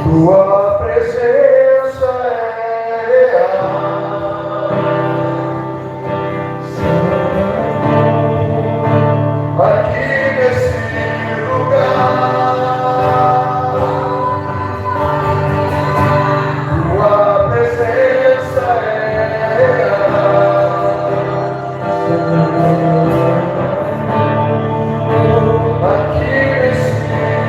Tua presença é real. Aqui nesse lugar, tua presença é real. Aqui nesse lugar.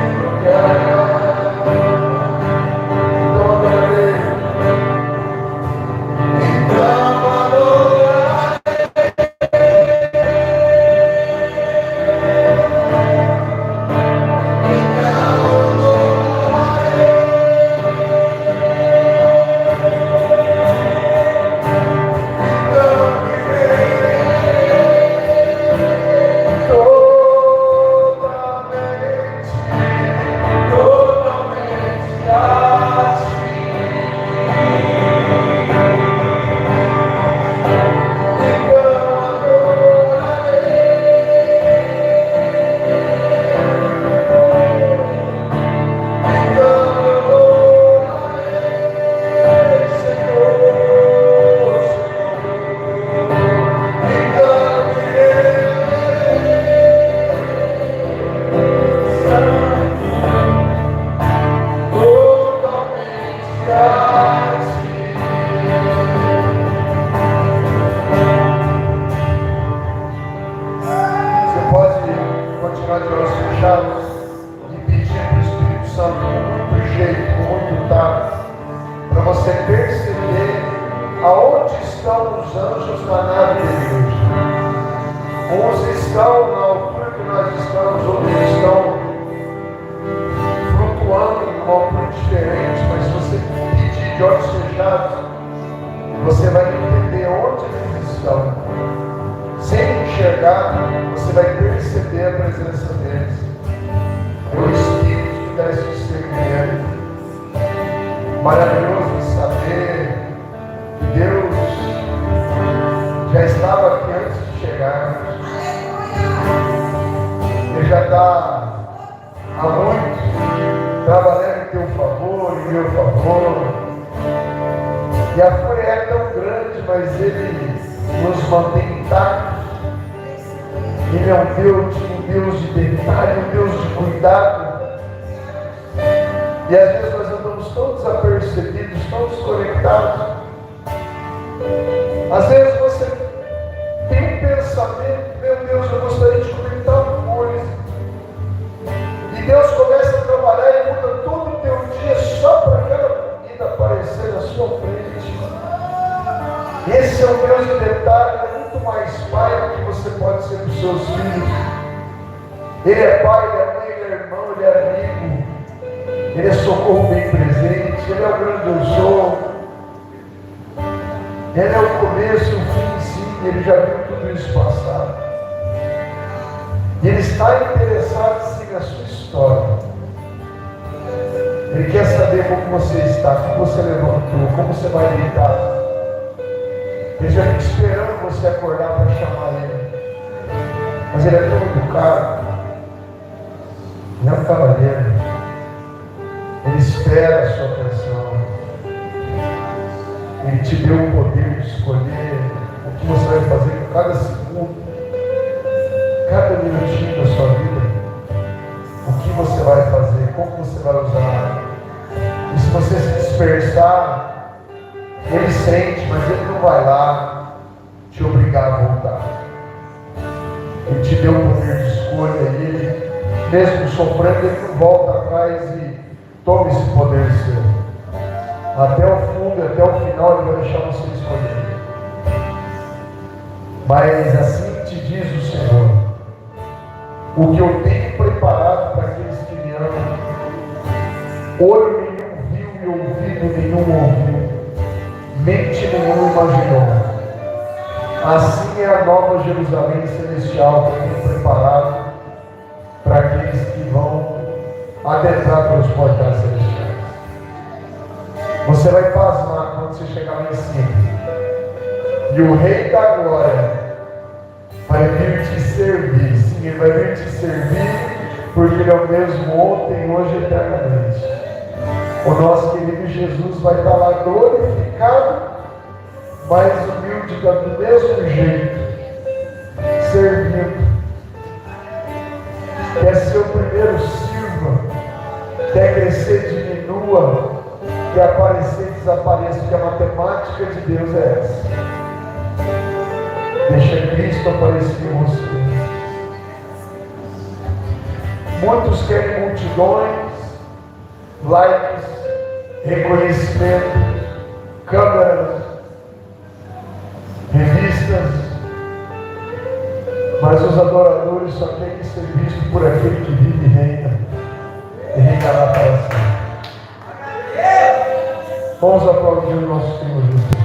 E o Rei da Glória vai vir te servir. Sim, Ele vai vir te servir, porque Ele é o mesmo ontem, hoje e eternamente. O nosso querido Jesus vai estar lá glorificado, mas humilde do mesmo jeito, servindo. Quer ser o primeiro, sirva. Quer crescer, diminua. Quer aparecer, desapareça. Porque a matemática de Deus é essa. Deixa Cristo aparecer em você. Muitos querem multidões, likes, reconhecimento, câmeras, revistas, mas os adoradores só querem ser vistos por aquele que vive e reina, e reinará para sempre. Vamos aplaudir o nosso Senhor Jesus.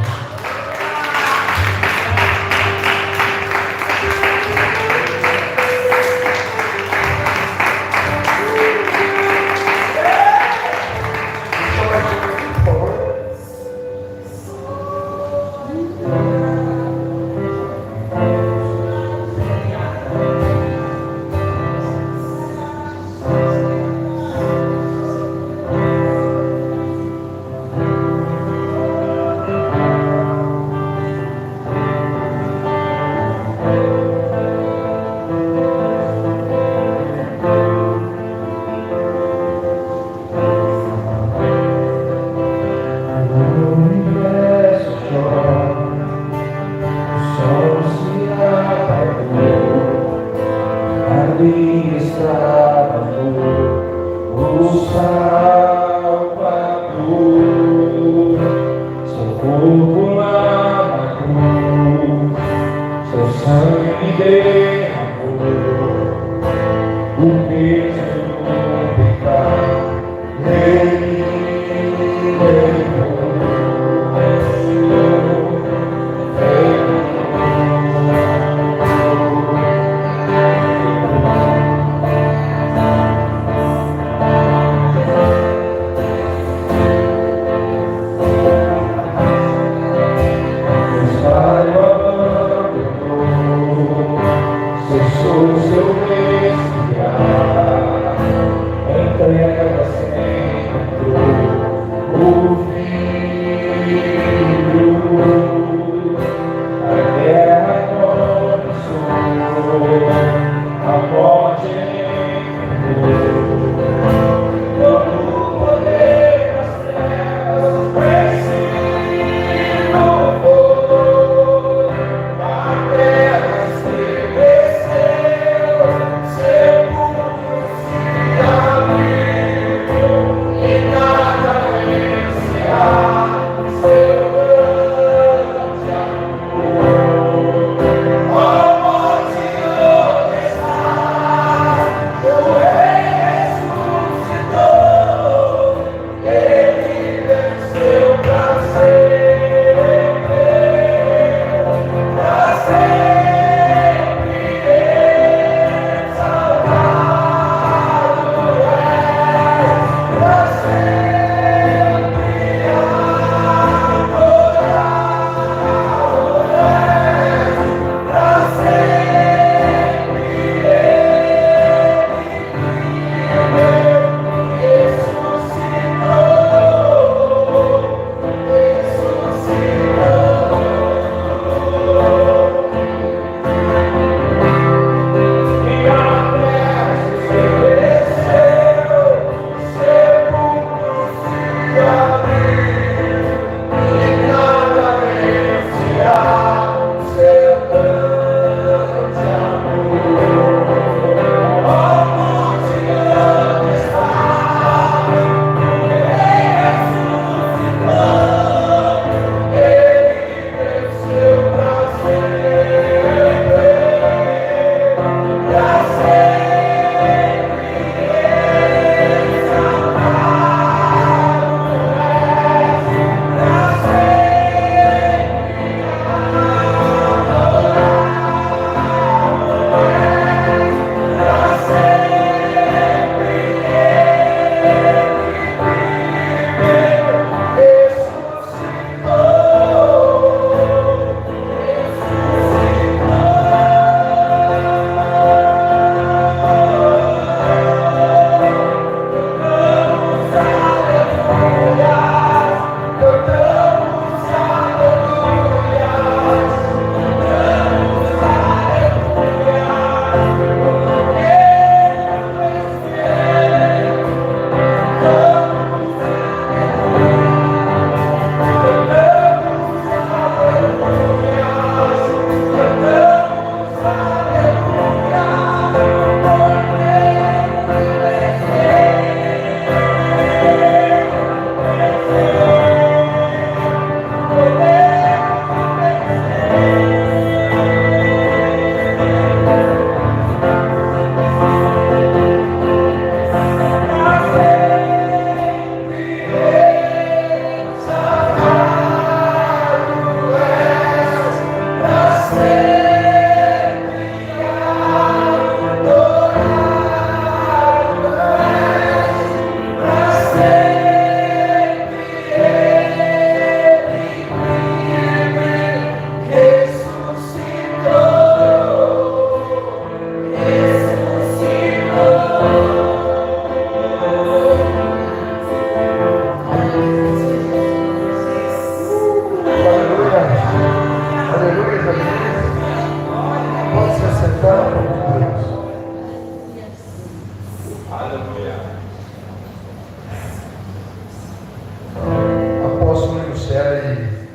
Apóstolo Lucélia e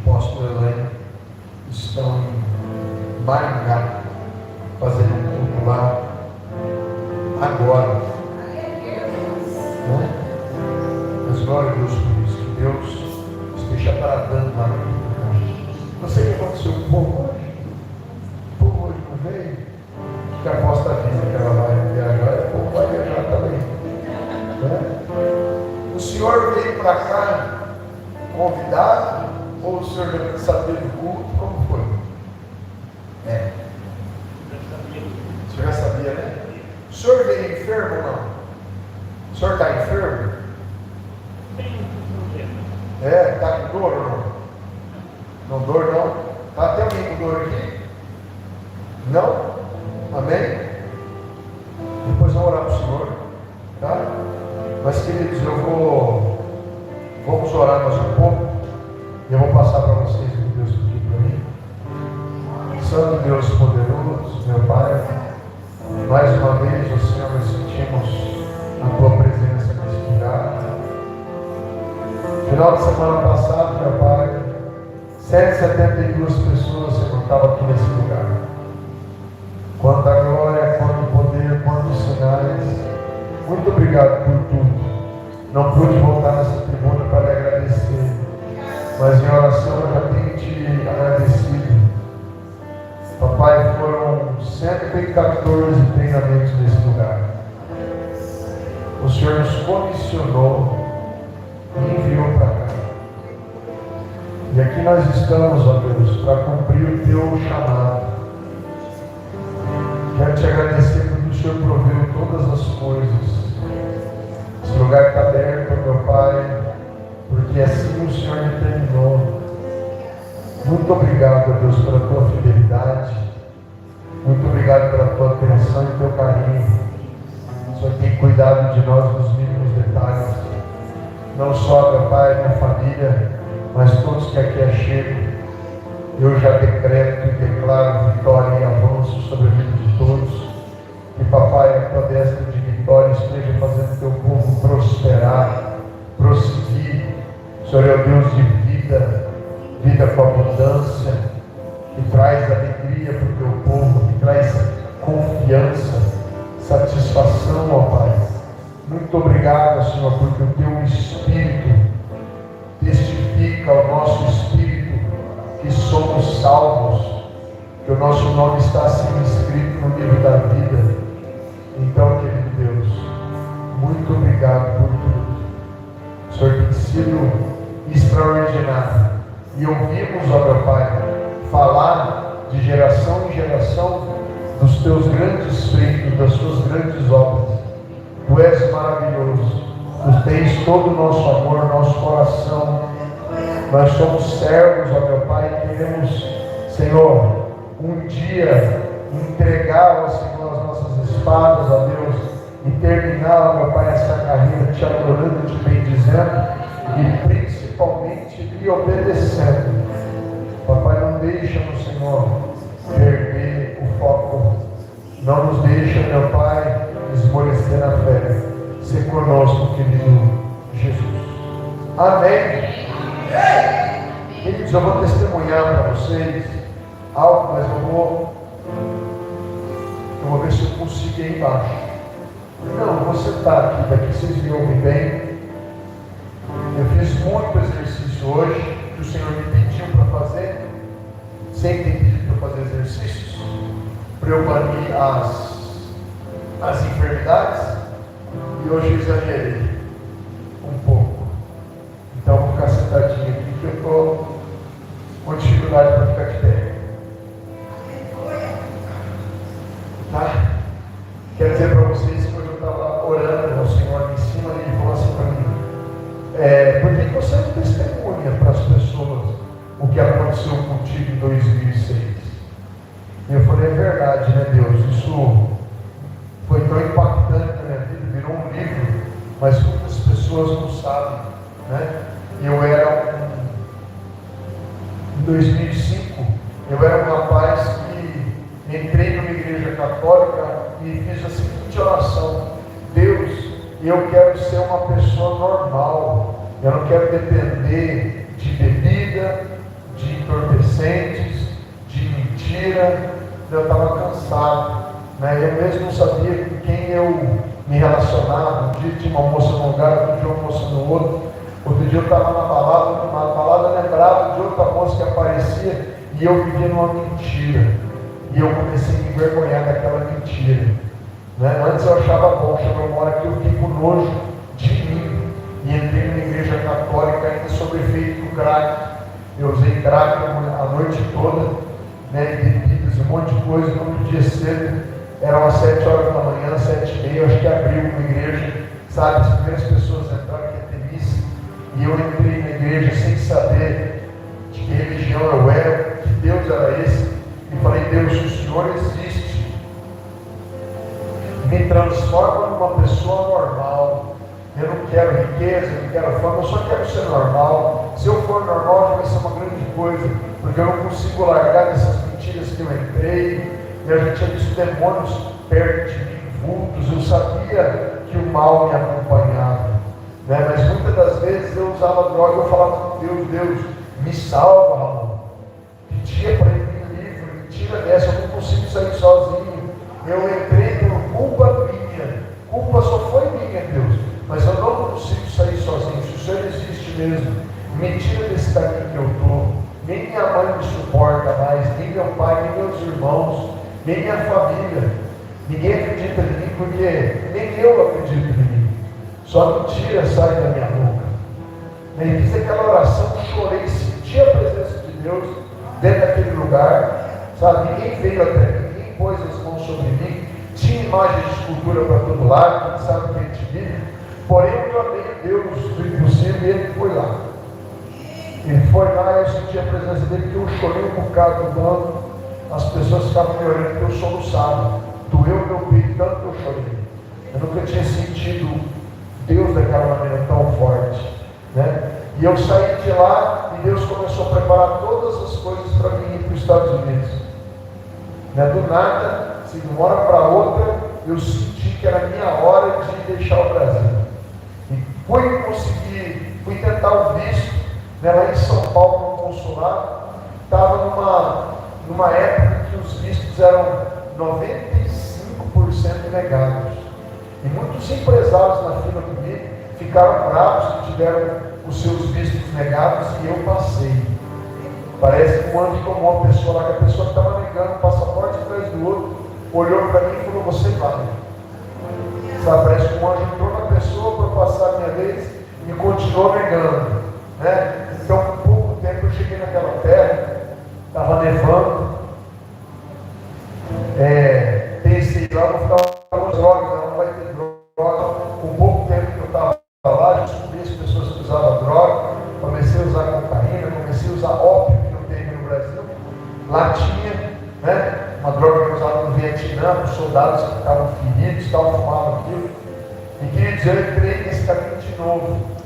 apóstolo Elaine estão em Maringá fazendo um culto lá agora. Mas glória a Deus por isso, que Deus esteja bradando lá no Não sei o que aconteceu com o povo hoje. O povo hoje não veio. Que a aposta avisa que ela vai viajar, e o povo vai viajar também. O senhor veio para cá convidado, ou o senhor já sabia do culto? Como foi? O senhor já sabia, né? O senhor veio enfermo ou não? O senhor está enfermo? Está com dor ou não? Não dor não? Está até alguém com dor aqui? Não? Amém? Depois vamos orar para o Senhor, tá? Mas queridos, vamos orar mais um pouco e eu vou passar para vocês o que Deus pediu para mim. Santo Deus poderoso, meu Pai, mais uma vez, ó Senhor, nós sentimos a Tua presença nesse lugar. Final de semana passado, meu Pai, 172 pessoas se estavam aqui nesse lugar. Quanta glória, quanto poder, quantos sinais. Muito obrigado por tudo. Não pude voltar nessa tribuna para lhe agradecer, mas em oração eu já tenho te agradecido. Papai, foram 114 treinamentos nesse lugar. O Senhor nos comissionou e enviou para cá. E aqui nós estamos, ó Deus, para cumprir o Teu chamado. Quero te agradecer porque o Senhor proveu todas as coisas. Esse lugar está aberto, meu Pai, porque assim o Senhor determinou. Muito obrigado, Deus, pela Tua fidelidade. Muito obrigado pela Tua atenção e Teu carinho. O Senhor tem cuidado de nós nos mínimos detalhes. Não só, meu Pai, minha família, mas todos que aqui chegam. Eu já decreto e declaro vitória e avanço sobre a vida de todos. Que, Papai, a Tua destra de vitória esteja fazendo o Teu povo prosperar, prosseguir. O Senhor é o Deus de vida, vida com abundância, que traz alegria para o Teu povo, que traz confiança, satisfação, ó Pai. Muito obrigado, Senhor, porque o Teu Espírito testifica ao nosso Espírito que somos salvos, que o nosso nome está sendo escrito no livro da vida. Então, querido Deus, muito obrigado por tudo. O Senhor tem sido extraordinário. E ouvimos, ó meu Pai, falar de geração em geração dos Teus grandes feitos, das Tuas grandes obras. Tu és maravilhoso. Tu tens todo o nosso amor, nosso coração. Nós somos servos, ó meu Pai, e queremos, Senhor, um dia entregar, ó Senhor, as nossas espadas, ó Deus, e terminar, ó meu Pai, essa carreira te adorando, te bendizendo e principalmente lhe obedecendo. Papai, não deixa-nos, Senhor, perder o foco. Não nos deixa, meu Pai, esmorecer na fé. Se conosco, querido Jesus. Amém. Queridos, eu vou testemunhar para vocês algo, mas eu vou ver se eu consigo ir aí embaixo. Não, vou sentar aqui, daqui vocês me ouvem bem. Eu fiz muito exercício hoje, que o Senhor me pediu para fazer, sem ter pedido para fazer exercícios, para eu banir as enfermidades, e hoje eu exagerei um pouco. Então eu vou ficar sentadinho aqui, que eu estou com dificuldade para ficar de pé. Tá? Quero dizer para vocês que hoje eu estava orando ao Senhor em cima e ele falou assim para mim: por que você não testemunha para as pessoas o que aconteceu contigo em 2006? E eu falei: é verdade, né, Deus? Isso foi tão impactante na minha vida, virou um livro, mas muitas pessoas não sabem, né? Eu era em 2005, eu era um rapaz que entrei numa igreja católica e fiz a seguinte oração: Deus, eu quero ser uma pessoa normal. Eu não quero depender de bebida, de entorpecentes, de mentira. Eu estava cansado, né? Eu mesmo não sabia com quem eu me relacionava. Um dia tinha uma moça num lugar, outro dia uma moça no outro. Outro dia eu estava na balada, eu lembrava de outra moça que aparecia e eu vivia numa mentira. E eu comecei a me envergonhar daquela mentira, né? Antes eu achava bom, chegou uma hora que eu fiquei com nojo de mim. E entrei numa igreja católica ainda sob efeito do crack. Eu usei crack a noite toda, né? Bebidas, um monte de coisa. No outro dia cedo, eram às 7 horas da manhã, 7h30, eu acho que abriu uma igreja, sabe? As primeiras pessoas entraram, que ia ter missa. E eu entrei na igreja sem saber de que religião eu era, que Deus era esse. E falei: Deus, o Senhor existe. Me transforma numa pessoa normal. Eu não quero riqueza, eu não quero fama, eu só quero ser normal. Se eu for normal, já vai ser uma grande coisa, porque eu não consigo largar dessas mentiras que eu entrei. Eu já tinha visto demônios perto de mim, vultos. Eu sabia que o mal me acompanhava, né? Mas muitas das vezes eu usava droga e eu falava com Deus: Deus, me salva, Ramon. Pedia para ele me livre, me tira dessa, eu não consigo sair sozinho. Eu entrei por culpa minha. Culpa só foi minha, Deus. Mas eu não consigo sair sozinho. Se o Senhor existe mesmo, me tira desse caminho que eu estou. Nem minha mãe me suporta mais, nem meu pai, nem meus irmãos, nem minha família. Ninguém acredita em mim, porque nem eu acredito em mim. Só mentira sai da minha boca. E fiz aquela oração, chorei, senti a presença de Deus dentro daquele lugar. Sabe? Ninguém veio até mim, ninguém pôs as mãos sobre mim. Tinha imagem de escultura para todo lado, quem sabe que a gente vive. Porém, eu clamei a Deus do impossível e Ele foi lá. Ele foi lá e eu senti a presença dele, que eu chorei um bocado no banco. As pessoas ficavam me olhando, porque eu soluçava. Doeu meu peito, tanto que eu chorei. Eu nunca tinha sentido Deus daquela maneira tão forte, né? E eu saí de lá e Deus começou a preparar todas as coisas para mim ir para os Estados Unidos, né? Do nada, de uma hora para outra, eu senti que era a minha hora de deixar o Brasil. Fui tentar o visto, né, lá em São Paulo, no consulado. Estava numa época que os vistos eram 95% negados. E muitos empresários na fila comigo ficaram bravos que tiveram os seus vistos negados e eu passei. Parece que um anjo tomou uma pessoa lá, que a pessoa que estava negando o passaporte atrás do outro, olhou para mim e falou: você vai. Sabe, parece que um anjo entrou na pessoa para passar a minha vez e continuou negando, né? Então, por pouco tempo eu cheguei naquela terra, estava nevando, pensei lá, vou ficar com drogas, não vai ter droga. Com pouco tempo que eu estava lá, eu descobri as pessoas que usavam droga, comecei a usar cocaína, comecei a usar ópio, que não tem no Brasil. Lá tinha, né, uma droga que eu usava no Vietnã, os soldados que estavam feridos, estavam fumando aquilo. E queria dizer, eu entrei nesse caminho de novo.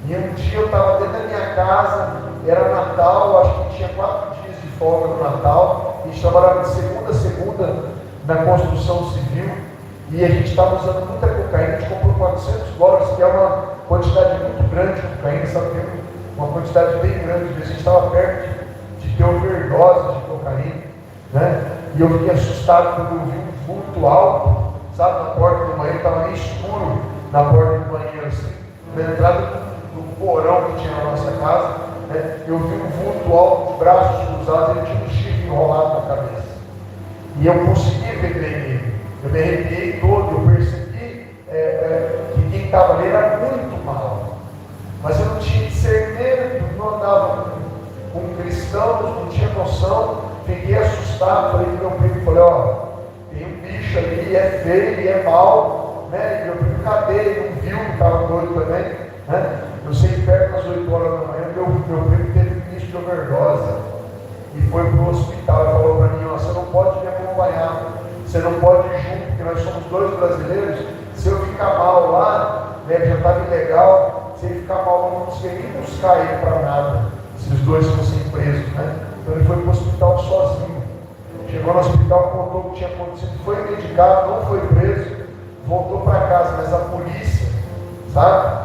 E um dia eu estava dentro da minha casa, era Natal, acho que tinha 4 dias de folga no Natal, e a gente trabalhava de segunda a segunda na construção civil, e a gente estava usando muita cocaína. A gente comprou $400, que é uma quantidade muito grande de cocaína, sabe que é uma quantidade bem grande. A gente estava perto de ter overdose de cocaína, né? E eu fiquei assustado quando eu vi um vulto alto, sabe, na porta do banheiro. Estava meio escuro na porta do banheiro, assim, na entrada do porão que tinha na nossa casa, né? Eu vi um vulto alto, de braços cruzados, ele tinha um chifre enrolado na cabeça. E eu consegui ver ele. Eu me arrepiei todo, eu percebi que quem estava ali era muito mal. Mas eu não tinha discernimento, não andava com cristãos, não tinha noção. Fiquei assustado, falei com meu primo, falei: ó, tem um bicho ali, é feio, é mal, né? E meu primo, cadê? Ele não viu, estava doido também, né? Eu sei que perto das 8 horas da manhã, meu primo teve um bicho de overdose e foi para o hospital e falou para mim: ó, você não pode me acompanhar, você não pode ir junto, porque nós somos 2 brasileiros. Se eu ficar mal lá, né, já estava ilegal, se ele ficar mal, eu não conseguia nem buscar ele para nada, se os 2 fossem presos, né? Então ele foi para o hospital sozinho. Chegou no hospital, contou o que tinha acontecido, foi medicado, não foi preso, voltou para casa, mas a polícia, sabe,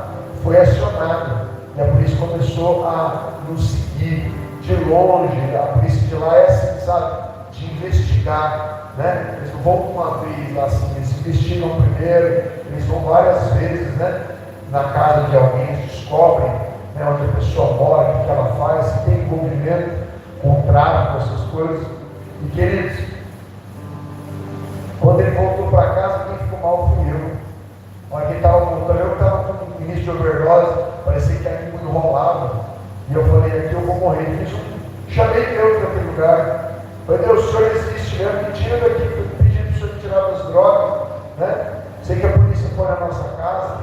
foi acionada. E a polícia começou a nos seguir de longe. A polícia de lá é assim, sabe, de investigar, né? Eles não vão uma vez lá assim, eles investigam primeiro, eles vão várias vezes, né, na casa de alguém, eles descobrem, né, onde a pessoa mora, o que ela faz, se tem envolvimento com tráfico, essas coisas. E queridos, quando ele voltou para casa, quem ficou mal fui eu. Olha, quem estava voltando, eu estava com o início de overdose, parecia que a língua enrolava. E eu falei, aqui eu vou morrer. Chamei Deus naquele lugar. Falei, Deus, o Senhor existe mesmo, me tira daqui, pedindo para o Senhor me tirar das drogas, né? Sei que a polícia foi na nossa casa,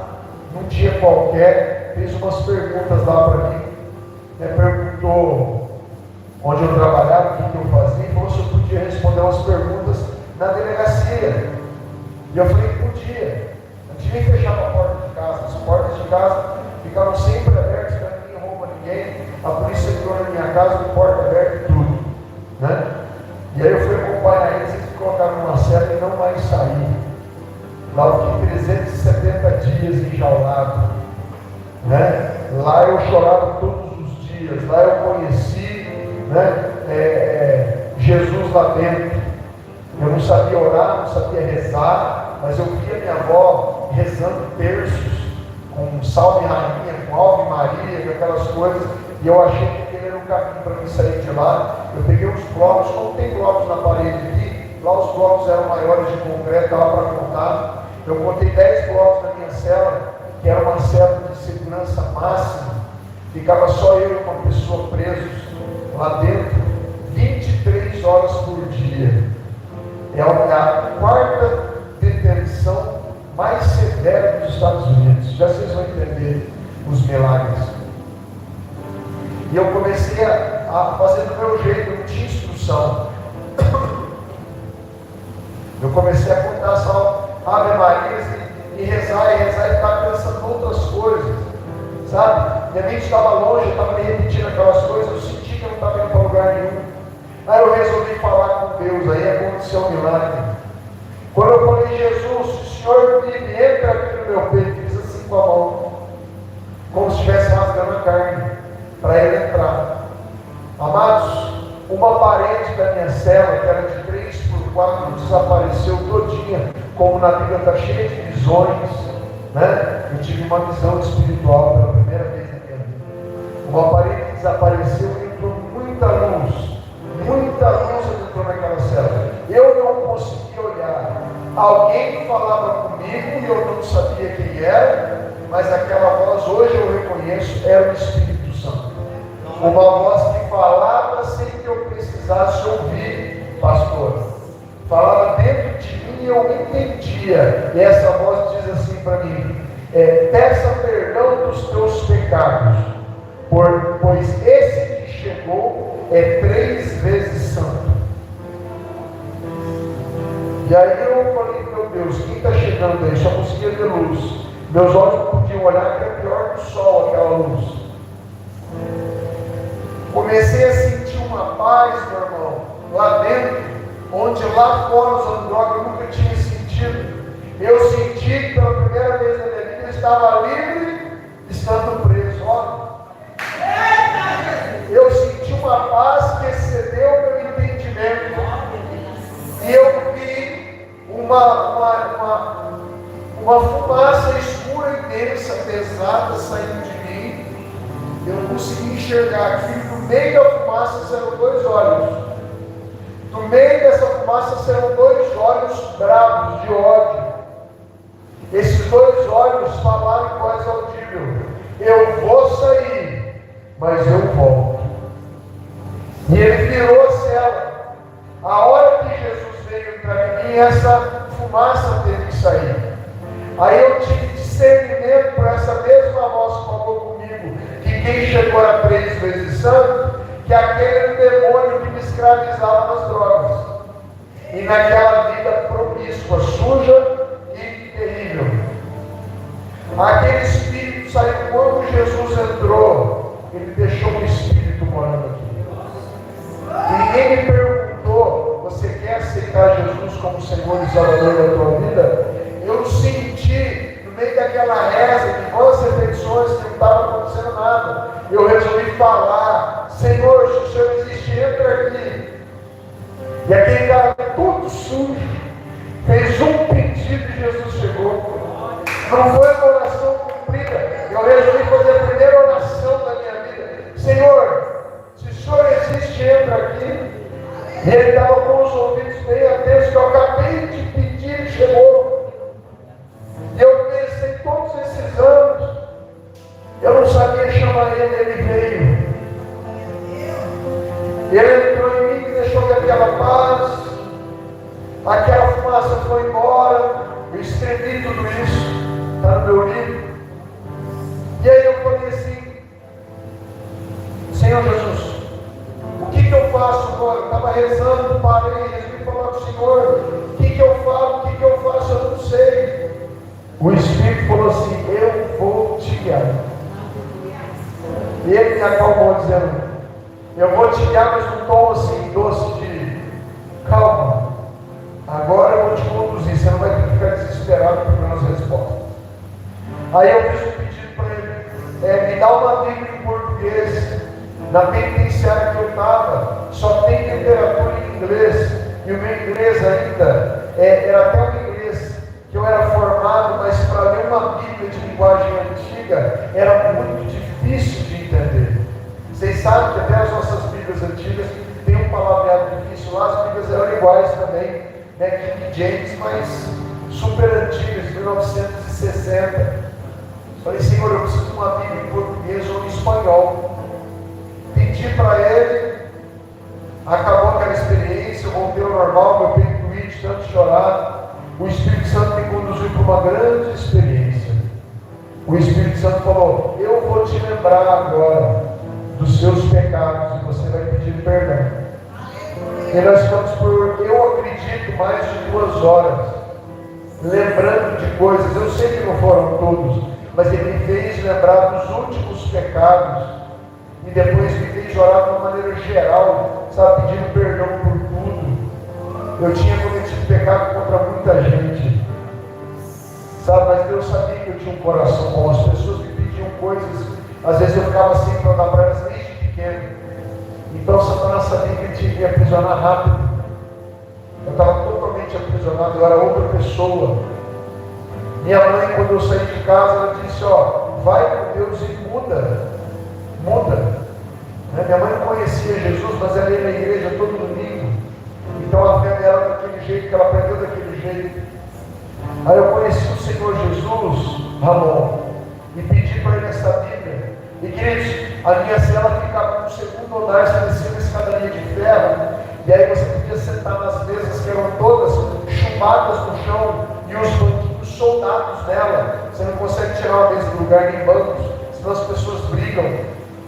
num dia qualquer, fez umas perguntas lá para mim, né? Perguntou onde eu trabalhava, o que eu fazia, e falou se eu podia responder umas perguntas na delegacia. E eu falei que podia. A gente nem fechava a porta de casa, as portas de casa ficavam sempre abertas para ninguém roubar ninguém. A polícia entrou na minha casa com porta aberta e tudo, né? E aí eu fui acompanhar eles, eles me colocaram numa cela e não mais saí. Lá eu fiquei 370 dias enjaulado, né? Lá eu chorava todos os dias, lá eu conheci, né, Jesus lá dentro. Eu não sabia orar, não sabia rezar, mas eu via minha avó rezando terços, com salve rainha, com ave Maria, com aquelas coisas, e eu achei que aquele era o caminho para mim sair de lá. Eu peguei uns blocos, como tem blocos na parede aqui, lá os blocos eram maiores de concreto, dava para contar. Eu contei 10 blocos na minha cela, que era uma cela de segurança máxima, ficava só eu e uma pessoa presos lá dentro, 23 horas por dia. É a quarta detenção mais severa dos Estados Unidos. Já vocês vão entender os milagres. E eu comecei a fazer do meu jeito, eu não tinha instrução. Eu comecei a contar só Ave Marias e rezar e estava pensando em outras coisas, sabe? Minha mente estava longe, eu estava me repetindo aquelas coisas, eu senti que eu não estava indo para lugar nenhum. Aí eu resolvi falar com Deus, aí aconteceu um milagre. Quando eu falei, Jesus, se o Senhor me entra aqui no meu peito, fiz assim com a mão, como se estivesse rasgando a carne, para ele entrar. Amados, uma parede da minha cela, que era de 3x4, desapareceu todinha, como na Bíblia está cheia de visões, né? Eu tive uma visão espiritual pela primeira vez na minha vida. Uma parede desapareceu e entrou muita luz entrou naquela cela. Eu não conseguia olhar. Alguém falava comigo e eu não sabia quem era, mas aquela voz, hoje eu reconheço, era o Espírito Santo. Uma voz que falava sem que eu precisasse ouvir, pastor. Falava dentro de mim e eu entendia. E essa voz diz assim para mim, peça perdão dos teus pecados, pois esse que chegou é 3 vezes santo. E aí eu falei, meu Deus, quem está chegando aí? Só conseguia ver luz. Meus olhos não podiam olhar, que é pior que o sol, aquela luz. Comecei a sentir uma paz, meu irmão, lá dentro, onde lá fora usando droga eu nunca tinha sentido. Eu senti que pela primeira vez na minha vida eu estava livre, estando preso. Olha, eu senti uma paz que excedeu meu entendimento. E eu vi uma fumaça escura e densa, pesada, saindo de mim. Eu não consegui enxergar. Aqui no meio da fumaça saíram 2 olhos. No meio dessa fumaça saíram 2 olhos bravos, de ódio. Esses 2 olhos falaram em voz audível: eu vou sair, mas eu volto. E ele virou a cela. A hora que Jesus veio para mim, essa fumaça teve que sair. Aí eu tive discernimento para essa mesma voz que falou comigo, que quem chegou era 3 vezes santo, que aquele era o demônio que me escravizava nas drogas. E naquela vida promíscua, suja e terrível. Aquele espírito saiu quando Jesus entrou. Ele deixou um espírito morando aqui. E ninguém me perguntou, você quer aceitar Jesus como Senhor e Salvador da tua vida? Eu senti meio daquela reza, de boas reflexões, que não estava acontecendo nada, eu resolvi falar: Senhor, se o Senhor existe, entra aqui. E aquele cara todo sujo fez um pedido e Jesus chegou. Não foi uma oração cumprida. Eu resolvi fazer a primeira oração da minha vida: Senhor, se o Senhor existe, entra aqui. E ele estava com os ouvidos bem atentos, que eu acabei de pedir e chegou. E eu pensei todos esses anos, eu não sabia chamar ele, ele veio. Ele entrou em mim e deixou que aquela paz, aquela fumaça foi embora. Eu escrevi tudo isso, está no meu livro. E aí eu falei assim: Senhor Jesus, o que eu faço agora? Eu estava rezando, parei, resolvi falar com o Senhor: o que eu falo, o que eu faço, eu não sei. O Espírito falou assim: eu vou te guiar. E ele me acalmou dizendo: eu vou te guiar, mas num tom assim, doce, de calma. Agora eu vou te conduzir, você não vai ter que ficar desesperado procurando as respostas. Aí eu fiz um pedido para ele: me dá uma Bíblia em português. Na penitenciária que eu estava, só tem literatura em inglês. E o meu inglês ainda era até o inglês que eu era formado, mas para ler uma Bíblia de linguagem antiga era muito difícil de entender. Vocês sabem que até as nossas Bíblias antigas tem um palavreado difícil lá, as Bíblias eram iguais também, né? King James, mas super antigas, 1960. Falei: Senhor, eu preciso de uma Bíblia em português ou em espanhol. Pedi para ele, acabou aquela experiência, eu voltei ao normal, meu peito doía de tanto chorar. O Espírito Santo me conduziu para uma grande experiência. O Espírito Santo falou: eu vou te lembrar agora dos seus pecados e você vai pedir perdão. E nós ficamos por, eu acredito, mais de 2 horas lembrando de coisas. Eu sei que não foram todos, mas ele me fez lembrar dos últimos pecados. E depois me fez orar de uma maneira geral, sabe, pedindo perdão por tudo. Eu tinha cometido pecado contra muita gente, sabe, mas Deus sabia que eu tinha um coração bom. As pessoas me pediam coisas, às vezes eu ficava assim para dar para elas desde pequeno. Então Satanás sabia que ele tinha que me aprisionar rápido. Eu estava totalmente aprisionado, eu era outra pessoa. Minha mãe, quando eu saí de casa, ela disse: vai com Deus e muda. Minha mãe não conhecia Jesus, mas ela ia na igreja todo domingo. Então a fé dela daquele jeito, que ela aprendeu daquele jeito. Aí eu conheci o Senhor Jesus, Ramon, e pedi para ele essa Bíblia. E queridos, a minha cela ficava no 2º andar, você descia uma escadaria de ferro, e aí você podia sentar nas mesas que eram todas chumbadas no chão, e os banquinhos soldados nela. Você não consegue tirar uma mesa do lugar nem bancos, senão as pessoas brigam,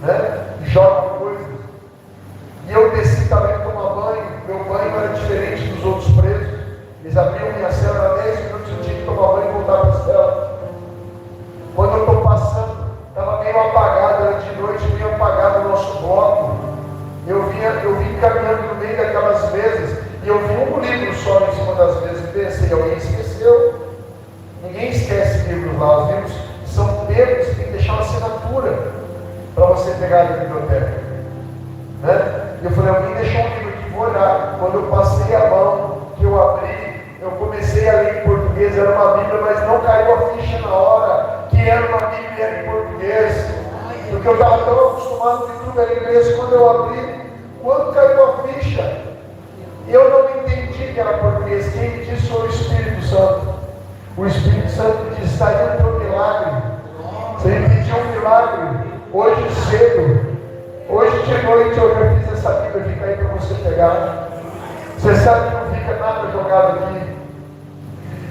né? Jogam coisas. E eu desci também tomar banho. Meu banho era diferente dos outros presos. Eles abriam minha cela, 10 minutos eu tinha que tomar banho e voltar para a cela. Quando eu estou passando, estava meio apagado, era de noite, meio apagado o nosso bloco. Eu vim caminhando no meio daquelas mesas e eu vi um livro só em cima das mesas e pensei: alguém esqueceu. Ninguém esquece livros lá. Os livros são dedos, você tem que deixar uma assinatura para você pegar na biblioteca, né? E eu falei: alguém deixou um livro aqui, vou olhar. Quando eu passei a mão, que eu abri, eu comecei a ler em português, era uma Bíblia, mas não caiu a ficha na hora que era uma Bíblia em português, porque eu estava tão acostumado que tudo era em inglês. Quando eu abri, quando caiu a ficha, eu não entendi que era português. Quem me disse foi o Espírito Santo. O Espírito Santo me disse: está indo para o milagre. Você me pediu um milagre hoje cedo, hoje de noite eu já fiz essa Bíblia, fica aí para você pegar. Você sabe que não fica nada jogado aqui.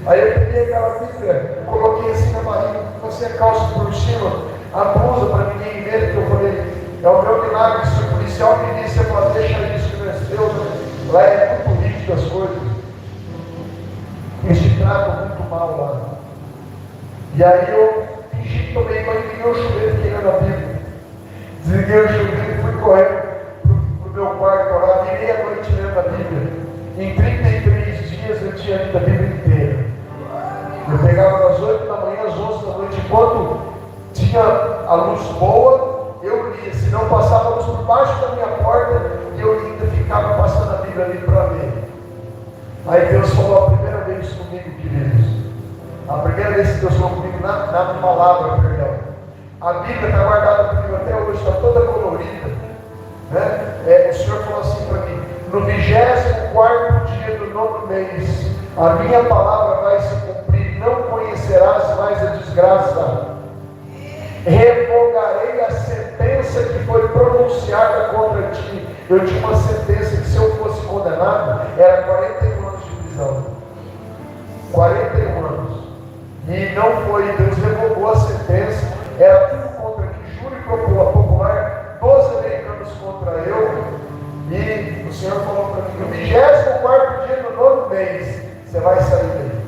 Aí eu peguei aquela Bíblia, coloquei assim na barriga, você calça por cima, a blusa para ninguém ver, que eu falei: é o meu milagre. Se o policial me disse, eu falei: deixa isso que não é seu, né? Lá é muito rígido as coisas. Eles te tratam muito mal lá. E aí eu fingi que tomei banho, liguei o chuveiro, fiquei lendo a Bíblia. Desliguei o chuveiro e fui correndo para o meu quarto orar. Virei a noite lendo a Bíblia. Em 33 dias eu tinha lido a Bíblia inteira. Eu pegava das 8 da manhã às 11 a luz boa, eu lia. Se não, passava a luz por baixo da minha porta e eu ainda ficava passando a Bíblia ali para ler. Aí Deus falou a primeira vez comigo, queridos. A primeira vez que Deus falou comigo na palavra, perdão. A Bíblia está guardada comigo até hoje, está toda colorida. Né? O Senhor falou assim para mim: no 24º dia do 9º mês, a minha palavra vai se cumprir, não conhecerás mais a desgraça. Revogarei a sentença que foi pronunciada contra ti. Eu tinha uma sentença que, se eu fosse condenado, era 41 anos de prisão. 41 anos. E não foi, Deus revogou a sentença. Era tudo contra aqui, júri popular, 12 americanos contra eu. E o Senhor falou para mim: no 24º dia do 9º mês, você vai sair daí.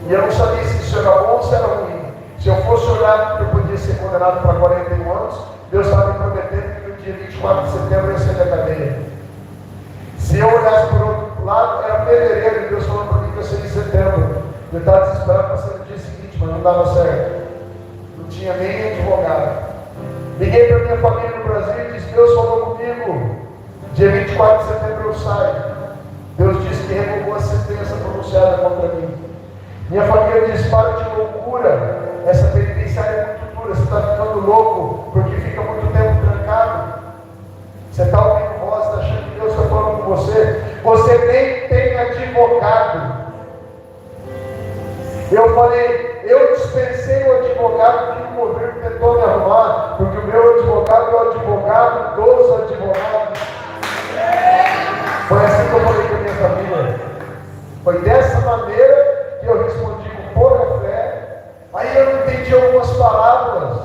E eu não sabia se isso era bom ou se era ruim. Se eu fosse olhar que eu podia ser condenado para 41 anos, Deus estava me prometendo que no dia 24 de setembro eu ia sair da cadeia. Se eu olhasse por outro lado, era fevereiro, e Deus falou para mim que eu saí em setembro. Eu estava desesperado para sair no dia seguinte, mas não dava certo. Não tinha nem advogado. Liguei para minha família no Brasil e disse: Deus falou comigo, dia 24 de setembro eu saio. Deus disse que revogou a sentença pronunciada contra mim. Minha família disse: para de loucura, essa penitenciária é muito dura, você está ficando louco, porque fica muito tempo trancado. Você está ouvindo voz, está achando que Deus está falando com você. Você nem tem advogado. Eu falei: eu dispensei o advogado que o governo tentou me arrumar, porque o meu advogado é o advogado dos advogados. Foi assim que eu falei com a minha família. Foi dessa maneira que eu respondi com pouca fé. Aí eu não entendi algumas palavras.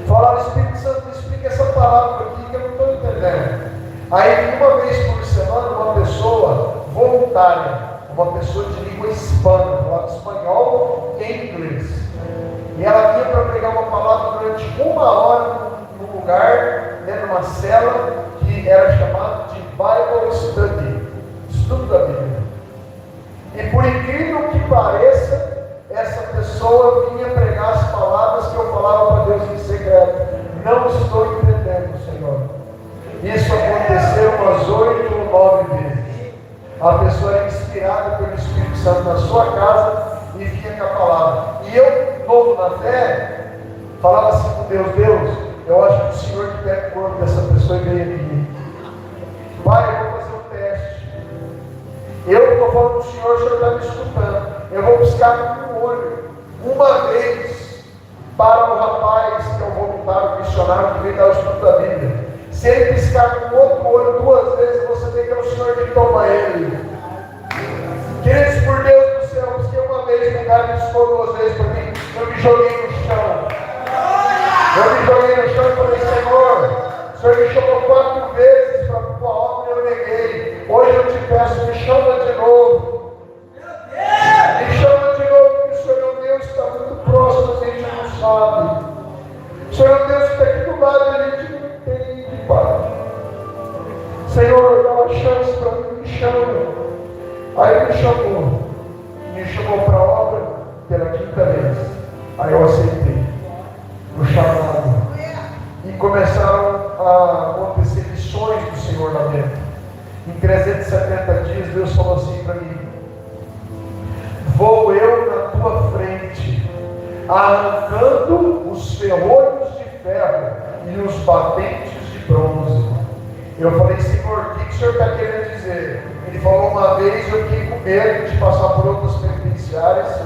Falaram: Espírito Santo, me explica essa palavra aqui que eu não estou entendendo. Aí, uma vez por semana, uma pessoa voluntária, uma pessoa de língua hispana, falava espanhol e inglês, e ela vinha para pregar uma palavra durante 1 hora num lugar, numa cela que era chamado de Bible Study, estudo da Bíblia. E por incrível que pareça, essa pessoa vinha pregar as palavras que eu falava para Deus em secreto. Não estou entendendo, Senhor. Isso aconteceu umas 8 ou 9 vezes. A pessoa era inspirada pelo Espírito Santo na sua casa e vinha com a palavra. E eu, novo na fé, falava assim com Deus: Deus, eu acho que o Senhor que pega o corpo dessa pessoa e veio aqui. Pai, eu vou fazer um teste. Eu estou falando para o Senhor está me escutando. Eu vou piscar com um olho, uma vez, para o rapaz que é o voluntário missionário que vem dar o estudo da Bíblia. Se ele piscar com o outro olho 2 vezes, você vê que é o Senhor que toma ele. Queridos, por Deus do céu, pisquei uma vez, o cara me piscou 2 vezes para mim, eu me joguei no chão. Eu me joguei no chão e falei: Senhor, o Senhor me chamou 4 vezes para a tua obra e eu neguei. Hoje eu te peço, me chama de novo. Me chama de novo, porque o Senhor é um Deus que está muito próximo, a gente não sabe. O Senhor é um Deus que está aqui do lado e a gente não entende, Pai. Senhor, dá uma chance para mim, me chama. Aí me chamou para a obra pela 5ª vez. Aí eu aceitei o chamado. E começaram a acontecer missões do Senhor lá dentro. Em 370 dias, Deus falou assim para mim: vou eu na tua frente, arrancando os ferrolhos de ferro e os batentes de bronze. Eu falei: Senhor, o que o Senhor está querendo dizer? Ele falou: uma vez eu fiquei com medo de passar por outras penitenciárias.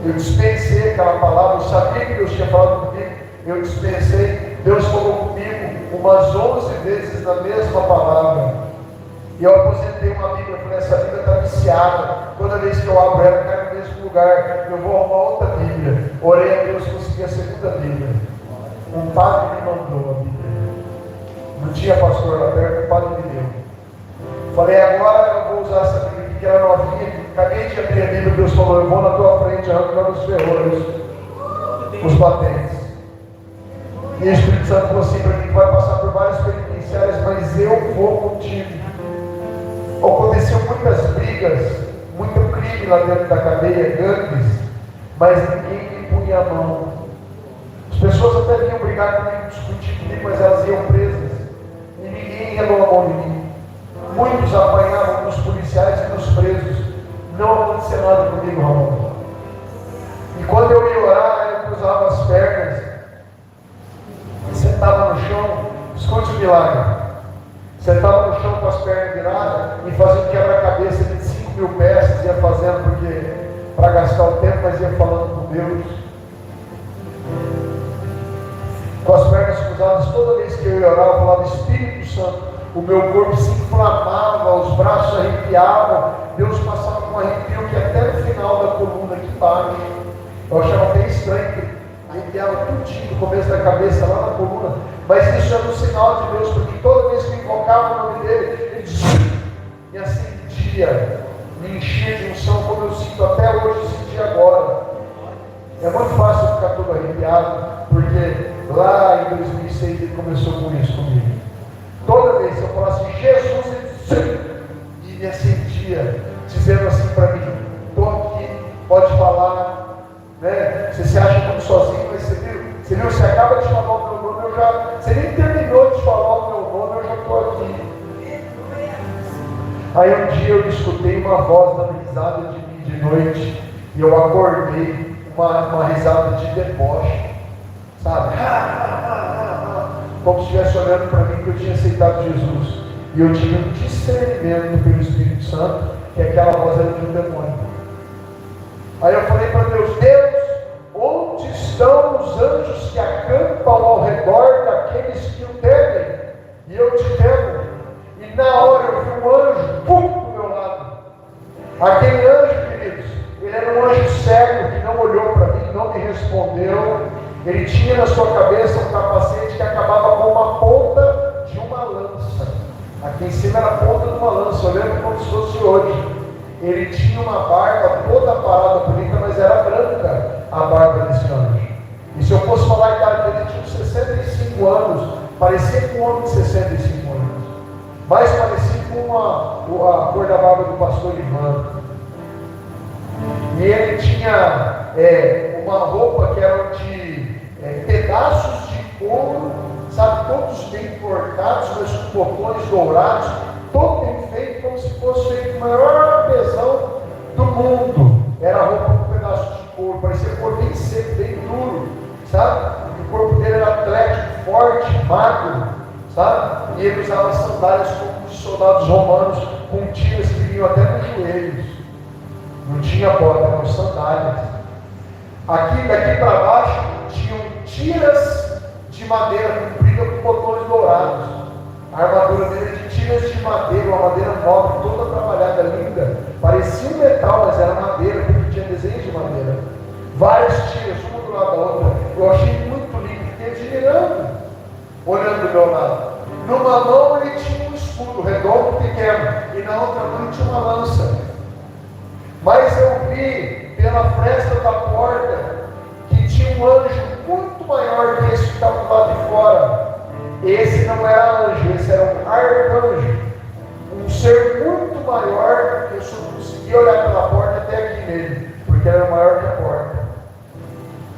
Eu dispensei aquela palavra, eu sabia que Deus tinha falado comigo, eu dispensei. Deus falou comigo umas 11 vezes na mesma palavra. E eu aposentei uma Bíblia, eu falei: essa Bíblia está viciada. Toda vez que eu abro ela, cai no mesmo lugar. Eu vou arrumar outra Bíblia. Orei a Deus, consegui a 2ª Bíblia. Um padre me mandou a Bíblia. Não tinha pastor lá perto, o padre me deu. Falei: agora eu vou usar essa Bíblia aqui, que era novinha. Acabei de abrir a Bíblia, Deus falou: eu vou na tua frente, arrancando os ferrolhos, os batentes. E o Espírito Santo falou assim para mim: que vai passar por várias penitenciárias, mas eu vou contigo. Aconteceu muitas brigas, muito crime lá dentro da cadeia, gangues, mas ninguém me punha minha mão. As pessoas até vinham brigar comigo, discutir comigo, mas elas iam presas. E ninguém relou a mão de mim. Muitos apanhavam dos policiais e dos presos. Não acontecia nada comigo, Ramon. E quando eu ia orar, eu cruzava as pernas, sentava no chão, escute o milagre. Sentava no chão com as pernas viradas e fazia um quebra-cabeça de 5.000 peças, ia fazendo porque para gastar o tempo, mas ia falando com Deus. Com as pernas cruzadas, toda vez que eu ia orar, eu falava Espírito Santo. O meu corpo se inflamava, os braços arrepiavam, Deus passava com um arrepio que até no final da coluna aqui embaixo. Eu achava até estranho, que arrepiava tudinho do começo da cabeça lá na coluna, mas isso era um sinal de Deus, porque toda vez que eu invocava o nome dele, ele me acendia, me enchia de unção, como eu sinto até hoje, eu senti agora. É muito fácil ficar todo arrepiado, porque lá em 2006 ele começou com isso comigo. Toda vez que eu falasse Jesus, ele me acendia, dizendo assim para mim: estou aqui, pode falar. Né? Você se acha muito sozinho, mas você viu, você acaba de falar o meu nome, você nem terminou de falar o meu nome, eu já estou aqui. Aí um dia eu escutei uma voz dando risada de mim de noite, e eu acordei, uma risada de deboche, sabe? Como se estivesse olhando para mim que eu tinha aceitado Jesus. E eu tive um discernimento pelo Espírito Santo que aquela voz era de um demônio. Aí eu falei para Deus: Deus, onde estão os anjos que acampam ao redor daqueles que o temem? E eu te temo. E na hora eu vi um anjo, do meu lado. Aquele anjo, queridos, ele era um anjo cego que não olhou para mim, não me respondeu. Ele tinha na sua cabeça um capacete que acabava com uma ponta de uma lança. Aqui em cima era a ponta de uma lança, olhando como se fosse hoje. Ele tinha uma barba toda parada bonita, mas era branca a barba desse anjo. E se eu fosse falar a idade dele, ele tinha uns 65 anos, parecia com um homem de 65 anos. Mais parecido com a cor da barba do pastor Ivan. E ele tinha uma roupa que era de pedaços de couro, sabe, todos bem cortados, mas com botões dourados, todo bem feito, como se fosse feito o maior artesão do mundo. Era a roupa com pedaços de couro, parecia couro bem seco, bem duro, sabe? E o corpo dele era atlético, forte, magro, sabe? E ele usava sandálias como os soldados romanos, com tiras que vinham até nos joelhos. Não tinha bota, eram sandálias. Aqui, daqui para baixo, tinham tiras de madeira comprida com botões dourados. A armadura dele era de tiras de madeira, uma madeira nobre, toda trabalhada, linda. Parecia um metal, mas era madeira, porque tinha desenhos de madeira. Várias tiras, uma do lado da outra. Eu achei muito lindo, fiquei admirando, olhando do meu lado. Numa mão ele tinha um escudo redondo pequeno, e na outra mão tinha uma lança. Mas eu vi pela fresta da porta que tinha um anjo muito maior que esse que estava do lado de fora. Esse não era anjo, esse era um arcanjo, um ser muito maior, que eu só conseguia olhar pela porta até aqui nele, porque era maior que a porta.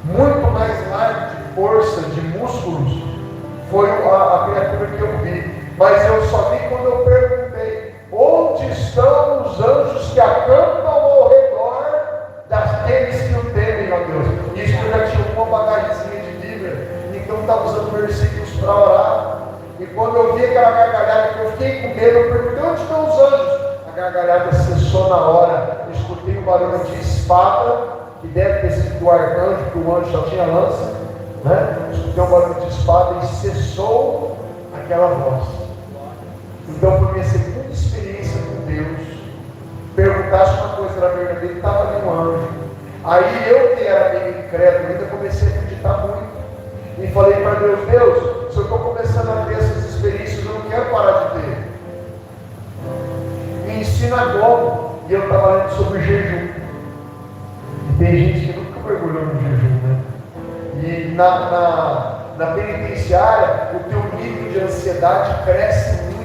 Muito mais largo de força, de músculos, foi a criatura que eu vi. Mas eu só vi quando eu perguntei: onde estão os anjos que acampam ao redor daqueles que o temem, ó Deus? Isso eu já tinha uma bagagemzinha de Bíblia, então estava usando versículos para orar. E quando eu vi aquela gargalhada, que eu fiquei com medo, eu perguntei: onde estão os anjos? A gargalhada cessou na hora. Eu escutei um barulho de espada, que deve ter sido do arcanjo, que o anjo só tinha lança, né? Eu escutei um barulho de espada e cessou aquela voz. Então, por minha segunda experiência com Deus, perguntasse uma coisa era verdadeira, estava ali um anjo. Aí eu, que era meio incrédulo, ainda comecei a acreditar muito. E falei para Deus: Deus, se eu estou começando a ter essas experiências, eu não quero parar de ter. Me ensina como. E eu estava lendo sobre jejum. E tem gente que nunca mergulhou no jejum, né? E na penitenciária, o teu nível de ansiedade cresce muito.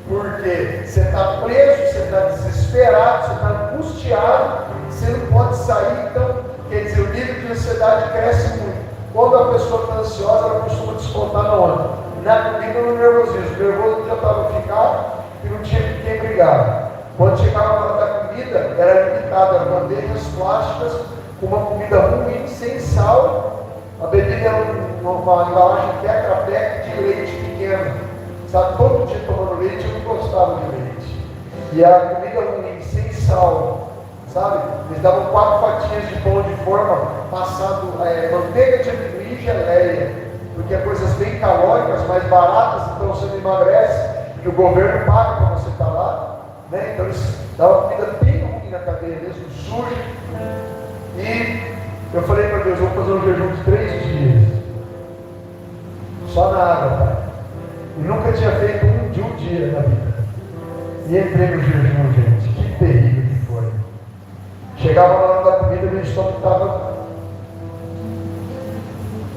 Porque você está preso, você está desesperado, você está angustiado, você não pode sair. Então, quer dizer, o nível de ansiedade cresce muito. Quando a pessoa está ansiosa, ela costuma descontar na onda. Na comida, no nervosismo. O nervoso já estava ficado e não tinha com quem brigar. Quando chegava na hora da comida, era limitada a bandejas plásticas com uma comida ruim, sem sal. A bebida era uma embalagem tetra-pack de leite pequeno. Sabe, todo dia tomando leite, eu não gostava de leite. E a comida ruim, sem sal, sabe? Eles davam 4 fatias de pão de forma, passado manteiga de amendoim e geleia, porque é coisas bem calóricas, mais baratas, então você não emagrece, e o governo paga para você estar lá, né? Então eles davam comida bem ruim na cadeia mesmo, suja. E eu falei para Deus, vou fazer um jejum de 3 dias, só na água, pai. E nunca tinha feito um dia na vida. E entrei no jejum, gente, que terrível que foi. Chegava na hora da comida, meu estômago estava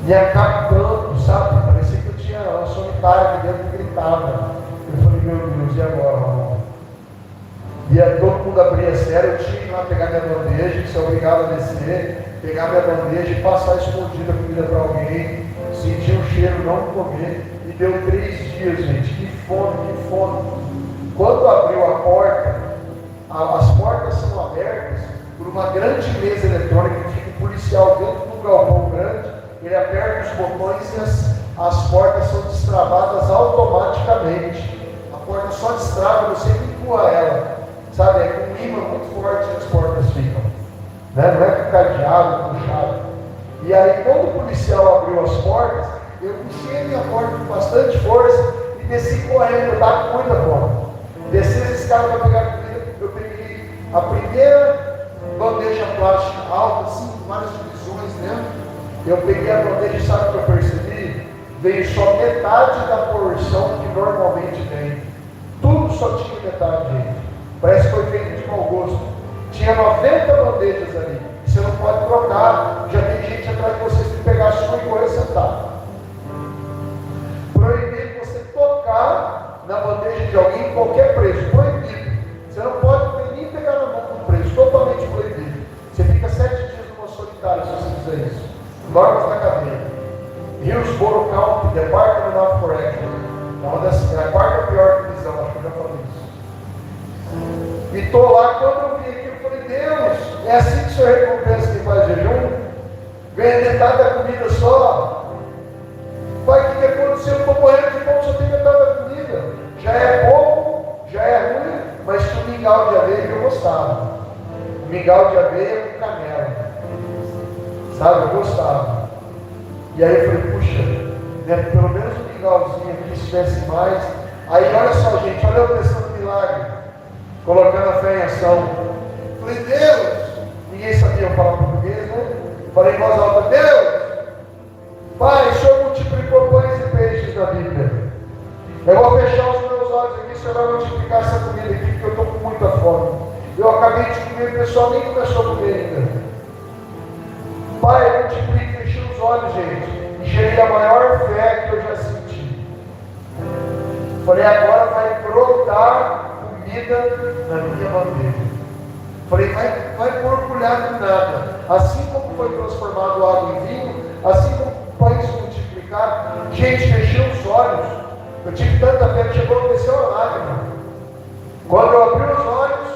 me acabando, sabe? Parecia que eu tinha uma solitária aqui dentro que gritava. Eu falei, meu Deus, e agora, irmão? Ia todo mundo abrir a sério, eu tinha que ir lá pegar minha bandeja, ser obrigado a descer, pegar minha bandeja e passar escondida a comida para alguém, sentir o cheiro, não comer. E deu 3 dias, gente, que fome, que fome. Quando abriu a porta, as portas são abertas por uma grande mesa eletrônica que fica um policial dentro do galpão grande, ele aperta os botões e as portas são destravadas automaticamente. A porta só destrava, você empurra ela, sabe? É com um imã muito forte que as portas ficam, né? Não é com cadeado, puxado. E aí, quando o policial abriu as portas, eu puxei a minha porta com bastante força e desci correndo, eu estava com muita fome. Desci as escadas para pegar comida, eu peguei a primeira bandeja plástica alta, assim, com várias divisões dentro. Eu peguei a bandeja e sabe o que eu percebi? Veio só metade da porção que normalmente vem. Tudo só tinha metade, gente. Parece que foi feito de mau gosto. Tinha 90 bandejas ali. Você não pode trocar. Já tem gente atrás de vocês que pegar a sua e correr sentado. Proibido você tocar na bandeja de alguém em qualquer preço. Proibido. Você não pode nem pegar na mão com preço. Totalmente proibido. Você fica 7 dias numa solitária se você fizer isso. Normas da cadeia. Hillsborough County Department of Correction. É a quarta pior prisão, acho que eu já falei isso. E estou lá, quando eu vi aquilo, eu falei, Deus, é assim que o Senhor recompensa quem faz jejum? Ganha metade da comida só. Pai, o que aconteceu? Eu estou morrendo de fome, só tem metade da comida. Já é pouco, já é ruim, mas tinha um mingau de aveia que eu gostava. Um mingau de aveia com canela. Sabe, eu gostava. E aí eu falei, puxa, né, pelo menos um mingauzinho aqui, se tivesse mais. Aí olha só, gente, olha eu testando milagre, colocando a fé em ação. Falei, Deus, ninguém sabia falar português, né? Falei em voz alta, Deus, Pai, o Senhor multiplicou pães e peixes na Bíblia. Eu vou fechar os meus olhos aqui, o Senhor vai multiplicar essa comida aqui, porque eu estou com muita fome. Eu acabei de comer, o pessoal nem começou a comer ainda. Pai, multiplique, fechei os olhos, gente. E gerei a maior fé que eu já senti. Falei, agora vai brotar comida na minha bandeja. Falei, vai borbulhar do nada. Assim como foi transformado água em vinho, assim como pães multiplicaram. Gente, fechei os olhos. Eu tive tanta fé que chegou a descer uma lágrima. Quando eu abri os olhos,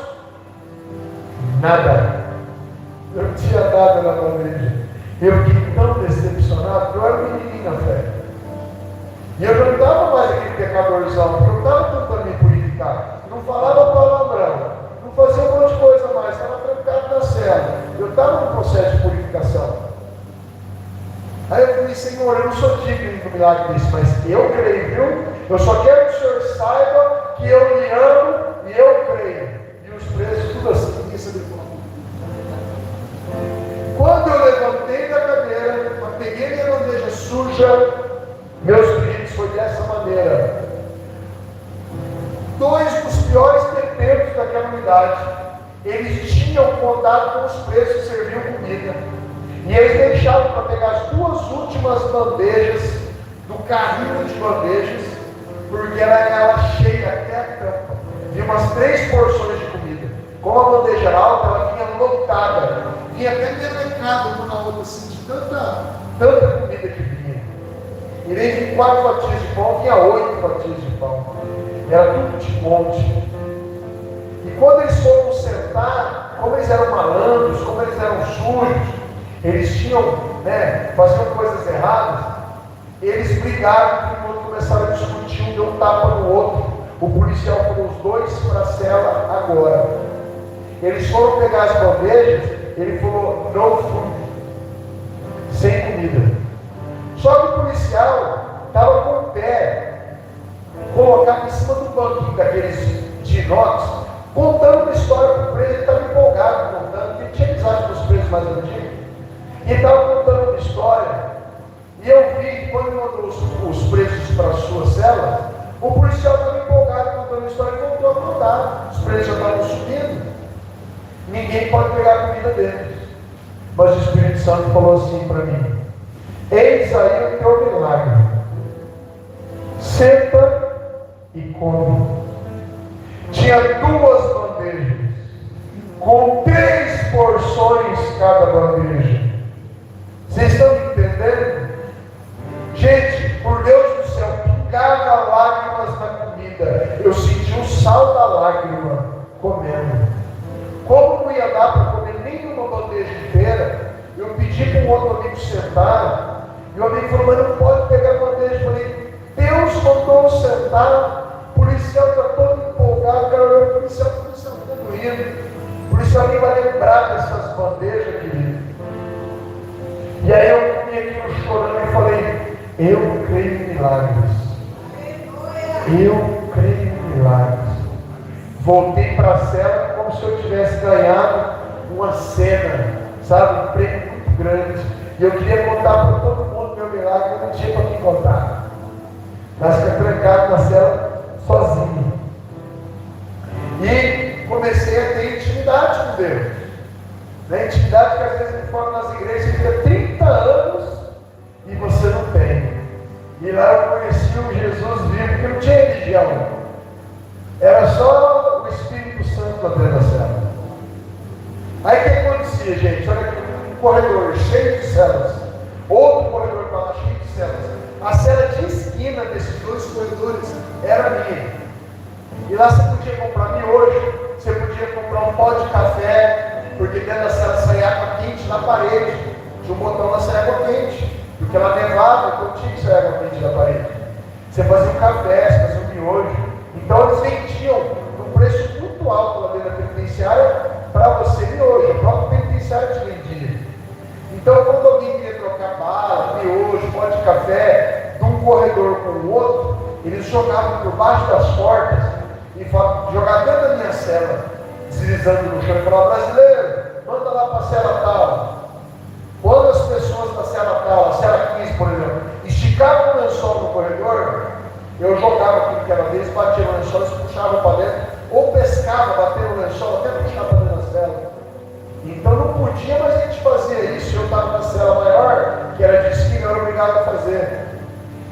nada. Eu não tinha nada na bandeja. Eu fiquei tão decepcionado, porque eu era um menininho na fé. E eu não estava mais aquele pecadorzão, porque eu estava tentando me purificar. Não falava palavrão, não fazia um monte de coisa mais, estava trancado na cela. Eu estava no processo de purificação. Aí eu falei, Senhor, eu não sou digno do milagre desse, mas eu creio, viu? Eu só quero que o Senhor saiba que eu lhe amo e eu creio. E os presos, tudo assim, isso de fome. Quando eu levantei da cadeira, peguei minha bandeja suja, meus pedidos foi dessa maneira. 2 dos piores temperos daquela unidade, eles tinham contato com os presos que serviam comida. E eles deixavam para pegar as 2 últimas bandejas do carrinho de bandejas, porque ela era cheia até a tampa, de umas 3 porções de comida. Como a bandeja era alta, ela vinha lotada, vinha até melecada uma na outra, assim, de tanta comida que vinha. Em vez de 4 fatias de pão, vinha 8 fatias de pão. Era tudo de monte. E quando eles foram sentar, como eles eram malandros, como eles eram sujos, eles tinham, faziam coisas erradas, eles brigaram, e começaram a discutir, um deu um tapa no outro. O policial falou: os dois para a cela agora. Eles foram pegar as bandejas, ele falou: no food, sem comida. Só que o policial estava com o pé colocado em cima do banquinho daqueles de inox, contando uma história para o preso. Ele estava empolgado contando, porque ele tinha amizade com os presos mais antigos. E ele estava contando uma história. E eu vi que quando ele mandou os presos para a sua cela, o policial estava empolgado contando uma história e voltou a contar. Os presos já estavam subindo. Ninguém pode pegar a comida deles. Mas o Espírito Santo falou assim para mim: eis aí o teu milagre. Senta e come. Tinha 2 bandejas, com 3 porções cada bandeja. Vocês estão entendendo? Gente, por Deus do céu, pingava lágrimas na comida. Eu senti o sal da lágrima comendo. Como não ia dar para comer nenhuma bandeja inteira, eu pedi para um outro amigo sentar, e o amigo falou: mas não pode pegar a bandeja. Eu falei: Deus mandou sentar, o policial está todo empolgado, cara, o policial está doendo. O policial nem vai lembrar dessas bandejas, querido. E aí eu comi aquilo chorando e falei: eu creio em milagres. Eu creio em milagres. Voltei para a cela como se eu tivesse ganhado uma cena, sabe? Um prêmio muito grande. E eu queria contar para todo mundo meu milagre, eu não tinha para quem contar. Mas fiquei trancado na cela sozinho. E comecei a ter intimidade com Deus. Intimidade que às vezes me forma nas igrejas, fica 30 anos e você não tem. E lá eu conheci um Jesus vivo, porque não tinha religião. Era só o Espírito Santo lá dentro da cela. Aí o que acontecia, gente? Olha aqui, um corredor cheio de celas. Outro corredor para lá cheio de celas. A cela de esquina desses 2 corredores era minha. E lá você podia comprar miojo, você podia comprar um pó de café, porque dentro da cela saía água quente na parede. Tinha um botão lá, saía água quente. Porque ela nevava, então tinha que sair água quente na parede. Você fazia um café, você fazia um miojo. Então eles vendiam num preço muito alto lá dentro da penitenciária para você miojo. O próprio penitenciário te vendia. Então quando alguém queria trocar bala, miojo, pó de café, de um corredor com o outro, eles jogavam por baixo das portas e jogavam dentro da minha cela, deslizando no chão e falavam: brasileiro, manda lá para a cela tal. Quando as pessoas da cela tal, a cela 15, por exemplo, esticavam o lençol no corredor, eu jogava aquilo que era deles, batia no lençol, eles puxavam para dentro, ou pescava, bater no lençol, até puxar para dentro da cela. Então não podia, mas a gente fazia isso. Eu estava na cela maior, que era de esquina, eu era obrigado a fazer.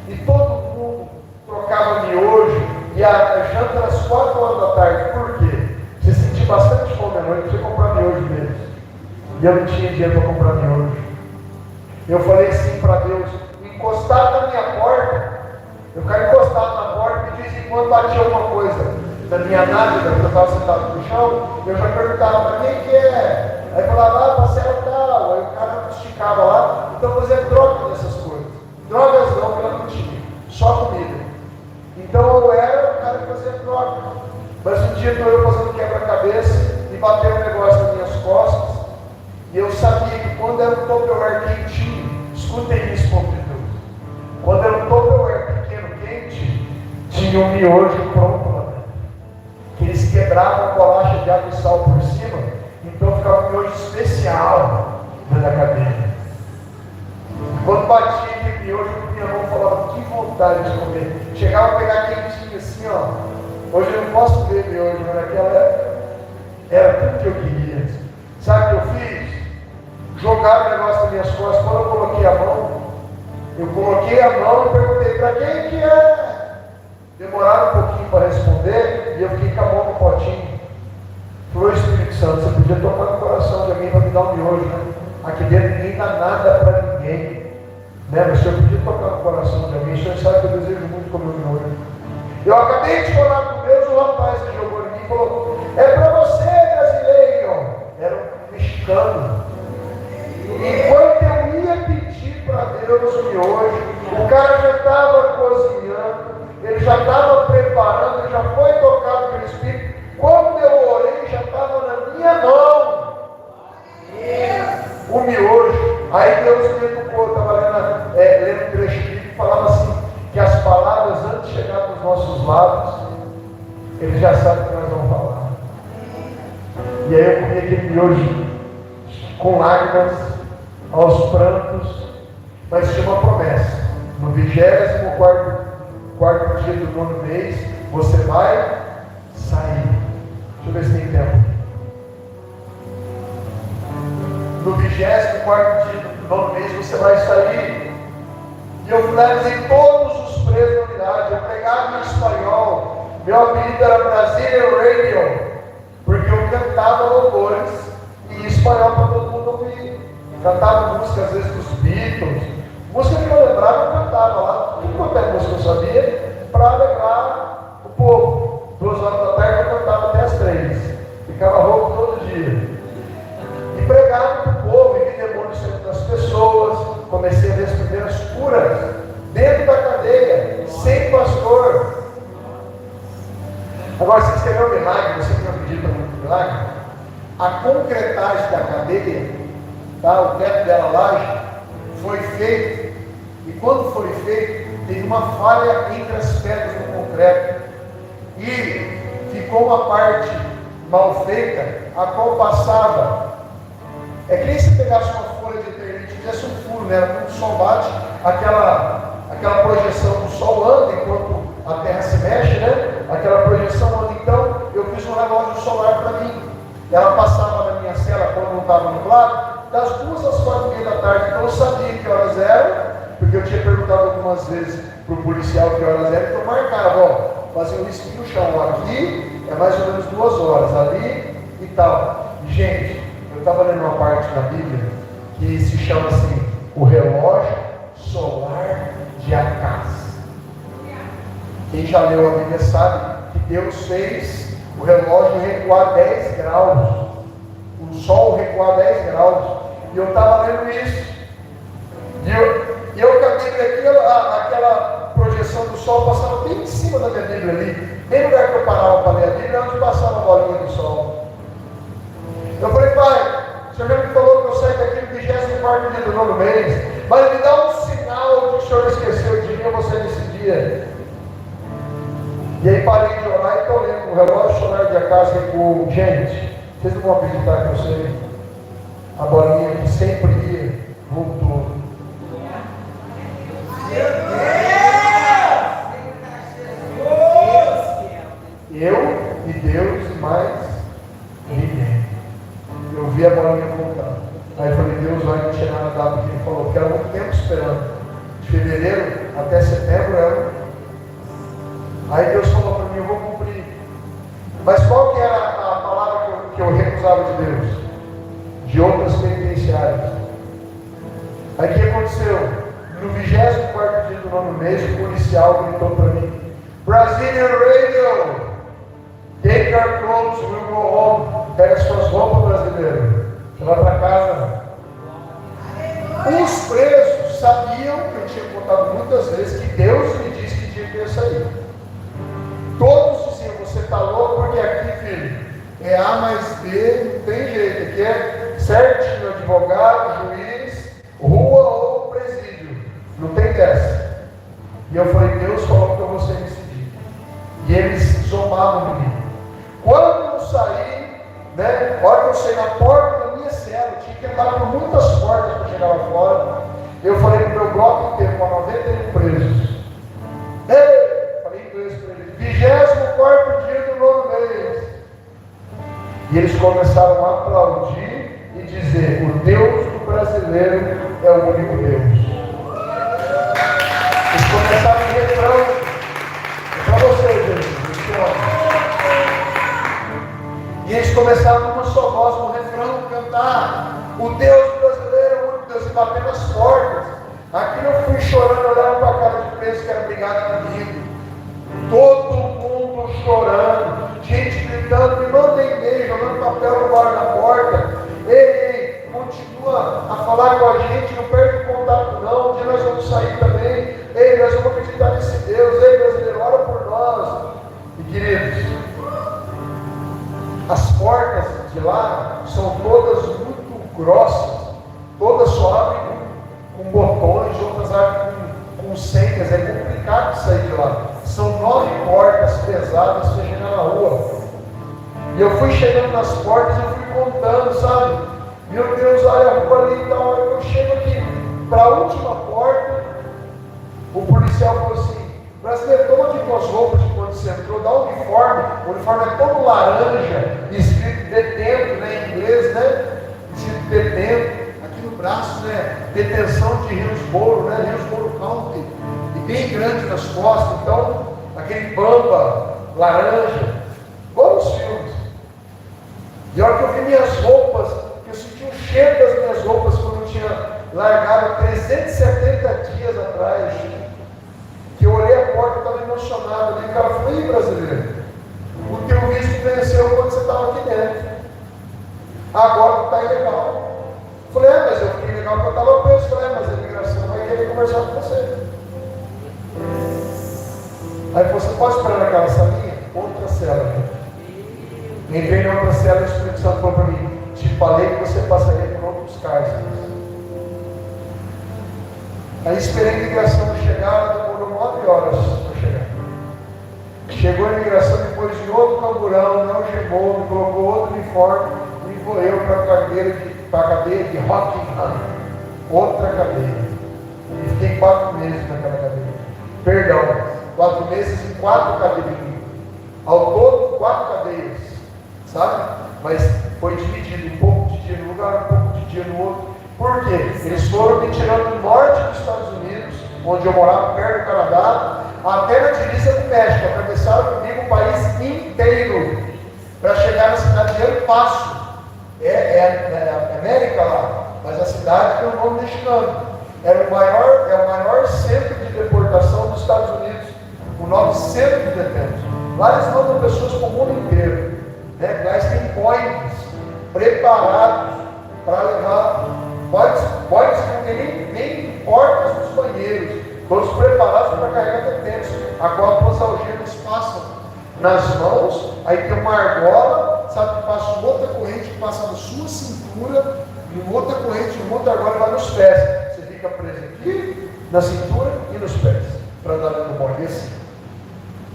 E todo mundo trocava miojo, e a janta era às 4 horas da tarde. Por quê? Você sentia bastante fome à noite, você comprar miojo deles. E eu não tinha dinheiro para comprar miojo. Eu falei assim para Deus: encostado na minha porta, eu ficava encostado na porta e de vez em quando batia alguma coisa na minha nádega, eu estava sentado no chão, eu já perguntava: para quem que é? Aí falava: ah, para a cela tal. Aí o cara esticava lá, então eu fazia troca dessas coisas. Drogas não, porque ela não tinha, só comida. Então eu era o cara que fazia troca. Mas um dia estou eu fazendo quebra-cabeça e bateu um negócio nas minhas costas. E eu sabia que quando era um Tupperware quentinho, escutem isso, povo de Deus. Quando era um Tupperware pequeno, quente, tinha um miojo pronto lá dentro. Que eles quebravam a bolacha de água e sal por cima, então ficava um miojo especial dentro da cadeia. Quando batia aquele miojo, minha mão falava: que vontade de comer. Chegava a pegar quentinho assim, ó. Hoje eu não posso comer miojo, mas naquela época era tudo que eu queria. Sabe o que eu fiz? Jogaram o negócio nas minhas costas. Quando eu coloquei a mão e perguntei: para quem que é? Demoraram um pouquinho para responder e eu fiquei com a mão no potinho. Falou: Espírito podia tocar no coração de alguém para me dar um miojo, né? Aqui dentro ninguém dá nada para ninguém, né? Mas o Senhor podia tocar no coração de alguém. O Senhor sabe que eu desejo muito comer um miojo. Eu acabei de falar com Deus, o rapaz que jogou em mim falou: é para você, brasileiro. Era um mexicano. Enquanto eu ia pedir para Deus o miojo, o cara já estava cozinhando, ele já estava preparando, ele já foi tocado pelo Espírito. Quando eu orei, já estava na minha mão o miojo. Aí Deus me educou, eu estava lendo um trecho que falava assim, que as palavras, antes de chegar nos nossos lábios, Ele já sabe o que nós vamos falar. E aí eu comi aquele miojo com lágrimas, aos prantos, mas tinha uma promessa. No 24º dia do 9º mês, você vai sair. Deixa eu ver se tem tempo. No 24º dia do 9º mês, você vai sair. E eu finalizei todos os presos da unidade. Eu pregava em espanhol. Meu apelido era Brazilian Radio, porque eu cantava louvores em espanhol para todo mundo ouvir. Cantava música às vezes dos Beatles, música que eu lembrava, eu cantava lá, tudo quanto é música eu sabia, para alegrar o povo. 2 horas da tarde eu cantava até as 3, ficava rouco todo dia. E pregava para o povo, e vi demônios saindo das pessoas, comecei a ver as primeiras curas, dentro da cadeia, sem pastor. Agora, se escrever um milagre, você que não acredita no milagre, a concretagem da cadeia, tá? O teto dela laje, foi feito, e quando foi feito, teve uma falha entre as pedras do concreto, e ficou uma parte mal feita, a qual passava, é que nem se pegasse uma folha de eternite e fizesse um furo nela, quando o sol bate, aquela projeção do sol anda enquanto a terra se mexe, né? Aquela projeção anda. Então, eu fiz um relógio solar para mim. Ela passava na minha cela quando não estava nublado, das 2 às 4h30 da tarde. Então eu sabia que horas eram, porque eu tinha perguntado algumas vezes para o policial que horas eram, então marcava, ó, fazia um risquinho no chão, aqui é mais ou menos 2 horas, ali e tal. E, gente, eu estava lendo uma parte da Bíblia que se chama assim, o relógio solar de Acás. Quem já leu a Bíblia sabe que Deus fez o relógio recuar 10 graus, o sol recuar 10 graus, e eu estava lendo isso, e eu com a Bíblia aqui, aquela projeção do sol passava bem em cima da minha Bíblia ali, bem no lugar que eu parava para ler a Bíblia, onde passava a bolinha do sol. Eu falei: pai, o senhor já me falou que eu saio daqui no 24º dia do 9º mês, mas me dá um sinal de que o senhor esqueceu de mim, eu vou sair nesse dia. E aí parei de orar e estou lendo. O relógio solar de Acás recuou. Gente, vocês não vão acreditar que eu sei. A bolinha que sempre ia, voltou. Eu e Deus e mais ninguém. Eu vi a bolinha voltar. Aí eu falei: Deus vai me tirar na data que Ele falou, porque era muito tempo esperando. De fevereiro até setembro era. Aí Deus falou para mim: eu vou cumprir. Mas qual que era a palavra que eu recusava de Deus? De outras penitenciárias. Aí o que aconteceu? No 24º dia do 9º mês, o policial gritou para mim: Brazilian Radio, take your clothes, we'll go home. Pega as suas roupas, brasileiro. Você vai para casa. Os presos sabiam, que eu tinha contado muitas vezes, que Deus me disse que tinha que sair. Todos diziam: você está louco, porque aqui, filho, é A mais B, não tem jeito, aqui é certinho, advogado, juiz, rua ou presídio, não tem dessa. E eu falei: Deus falou que eu vou ser decidido. E eles zombavam de mim. Quando eu saí, né, a hora que eu cheguei na porta da minha cela, eu tinha que andar por muitas portas para chegar lá fora. Eu falei para o meu bloco inteiro, com 91 presos: ei, falei em inglês para eles, 24º dia do 9º mês. E eles começaram a aplaudir e dizer: o Deus do brasileiro é o único Deus. Eles começaram em refrão. É para vocês, gente. E eles começaram numa só voz no refrão. cantar. O Deus brasileiro é o único Deus, e bater nas portas. Aqui eu fui chorando, olhando para a cara de preso que era brigado comigo. Todo mundo chorando, gente gritando, me manda e-mail, jogando papel no bar na porta. Ei, continua a falar com a gente, não perde o contato não, um dia nós vamos sair também. Ei, nós vamos acreditar nesse Deus. Ei, brasileiro, ora por nós. E queridos, as portas de lá são todas muito grossas, todas só abrem com botões, outras abrem com senhas, é complicado sair de lá. São 9 portas pesadas para chegar na rua. E eu fui chegando nas portas, eu fui contando, sabe? Meu Deus, olha a rua ali, então eu chego aqui para a última porta, o policial falou assim: brasileiro, toma aqui com as roupas de quando você entrou, dá o uniforme é todo laranja, escrito detento, né, em inglês, né? Escrito detento, aqui no braço, né? Detenção de Hillsborough, né? Hillsborough County, e bem grande nas costas, então, aquele bamba laranja, igual nos filmes. E a hora que eu vi minhas roupas, que eu senti um cheiro das minhas roupas quando eu tinha largado 370 dias atrás, que eu olhei a porta e estava emocionado ali. O cara falou: ih, brasileiro, o teu visto venceu quando você estava aqui dentro, agora está ilegal. Eu falei: mas eu fiquei legal porque eu estava preso. Eu falei: mas a imigração vai querer conversar com você. Aí ele falou: você pode esperar naquela salinha? Outra cela. Entrei na outra cela e o Espírito Santo falou para mim: te falei que você passaria por outros cárceres. Aí esperei a imigração chegar, demorou 9 horas para chegar. Chegou a imigração depois de outro camburão, não chegou, me colocou outro uniforme, me envolveu para a cadeia de Rockingham, outra cadeia. E fiquei 4 meses naquela cadeia. Perdão, 4 meses em 4 cadeias. Ao todo, 4 cadeias, sabe? Mas foi dividido, um pouco de dia no lugar, um pouco de dia no outro. Por quê? Eles foram me tirando do norte dos Estados Unidos, onde eu morava, perto do Canadá, até na divisa do México. Atravessaram comigo o país inteiro para chegar na cidade de El Paso. É América lá, mas a cidade tem um nome mexicano. É o maior centro de deportação dos Estados Unidos, o 900 de detentos. Lá eles mandam pessoas para o mundo inteiro. Né? Lá eles têm boies preparados para levar. Pode não ter nem portas nos banheiros, todos preparados para carregar detentos, a qual as algemas passam nas mãos, aí tem uma argola, sabe, que passa uma outra corrente que passa na sua cintura, e uma outra corrente, uma outra argola vai nos pés. Você fica preso aqui, na cintura e nos pés, para andar dentro do bonde. Assim.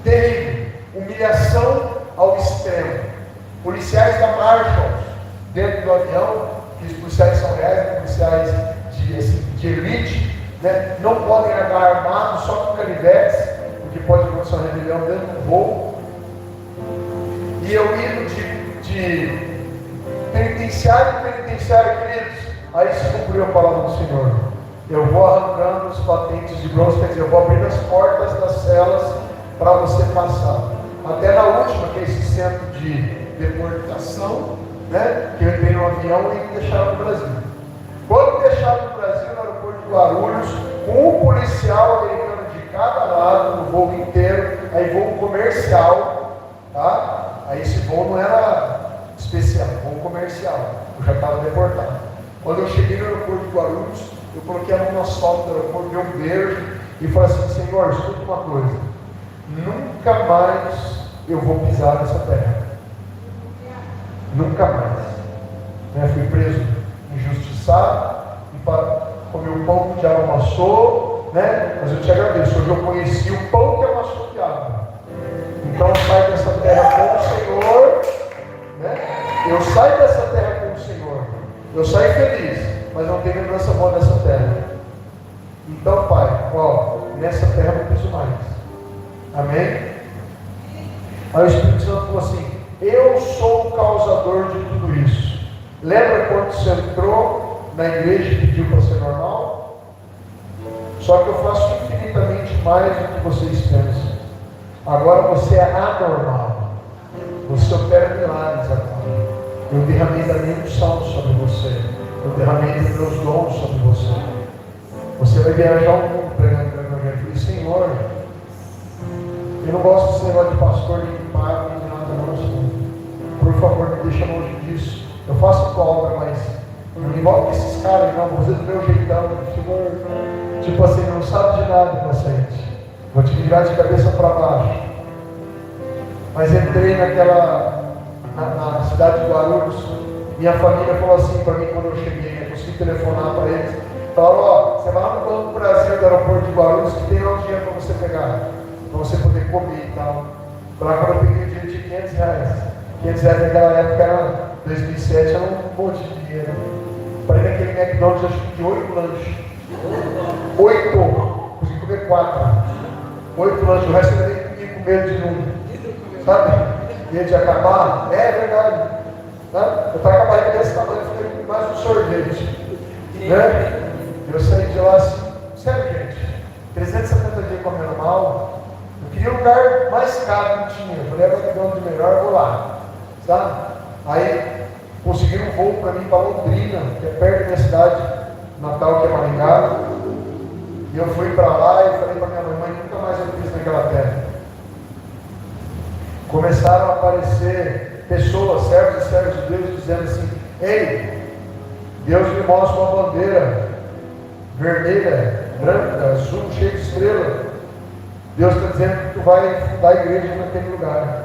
Terrível, humilhação ao extremo. Policiais da Marshall, dentro do avião, que os policiais são reais, policiais de elite, né? Não podem andar armados, só com canivetes, porque pode começar uma rebelião dentro do voo. E eu indo de penitenciário em penitenciário, queridos, aí se cumpriu a palavra do Senhor. Eu vou arrancando os patentes de bronze, quer dizer, eu vou abrir as portas das celas para você passar. Até na última, que é esse centro de deportação, né, que eu entrei no avião e me deixaram no Brasil. Quando me deixaram no Brasil, no aeroporto de Guarulhos, um policial americano de cada lado, no voo inteiro, aí voo comercial, tá? Aí esse voo não era especial, voo comercial, eu já estava deportado. Quando eu cheguei no aeroporto de Guarulhos, eu coloquei a mão no asfalto do aeroporto, dei um beijo e falei assim: Senhor, escuta uma coisa, nunca mais eu vou pisar nessa terra. Nunca mais. Né? Fui preso injustiçado e para comer o pão que o diabo amassou, né? Mas eu te agradeço, hoje eu conheci o pão que amassou o diabo. Então eu saio dessa terra com o Senhor, né? Eu saio dessa terra com o Senhor. Eu saio feliz, mas não tenho lembrança boa dessa terra. Então, Pai, ó, nessa terra eu não piso mais. Amém? Aí o Espírito Santo falou assim: eu sou o causador de tudo isso. Lembra quando você entrou na igreja e pediu para ser normal? Só que eu faço infinitamente mais do que vocês pensam. Agora você é anormal. Você opera milagres agora. Eu derramei da minha unção sobre você. Eu derramei dos meus dons sobre você. Você vai viajar o mundo pregando o Evangelho. Eu falei, Senhor, eu não gosto desse negócio de pastor, nem de padre, nem de nada não, Senhor. Por favor, me deixa longe disso. Eu faço a tua obra, mas não me envolve com esses caras, não. Vou fazer do meu jeitão, Senhor. Tipo assim, não sabe de nada, inocente. Vou te virar de cabeça para baixo. Mas entrei na cidade de Guarulhos. Minha família falou assim para mim quando eu cheguei. Eu consegui telefonar para eles. Falaram, ó, você vai lá no Banco do Brasil do aeroporto de Guarulhos que tem lá um dinheiro para você pegar. Para você poder comer e tal. Lá quando eu peguei o dinheiro de R$500. R$500 naquela época era 2007, era um monte de dinheiro. Parei naquele McDonald's, acho que de 8 lanches. 8! Consegui comer 4. 8 lanches, o resto eu nem comia com medo de número. Sabe? Medo de acabar? É verdade. Tá? Eu estava com a barriga desse tamanho, eu falei, mais um sorvete. Né? Eu saí de lá assim, sério gente, 370 dias comendo mal. Eu queria um lugar mais caro que tinha. Eu falei, vai ter um de melhor, eu vou lá. Sabe? Aí conseguiram um voo para mim para Londrina, que é perto da minha cidade natal, que é Maringá. E eu fui para lá e falei para minha mãe, nunca mais eu fiz naquela terra. Começaram a aparecer pessoas, servos e servos de Deus, dizendo assim, ei, Deus me mostra uma bandeira vermelha, branca, azul, cheia de estrela. Deus está dizendo que tu vai fundar a igreja naquele lugar.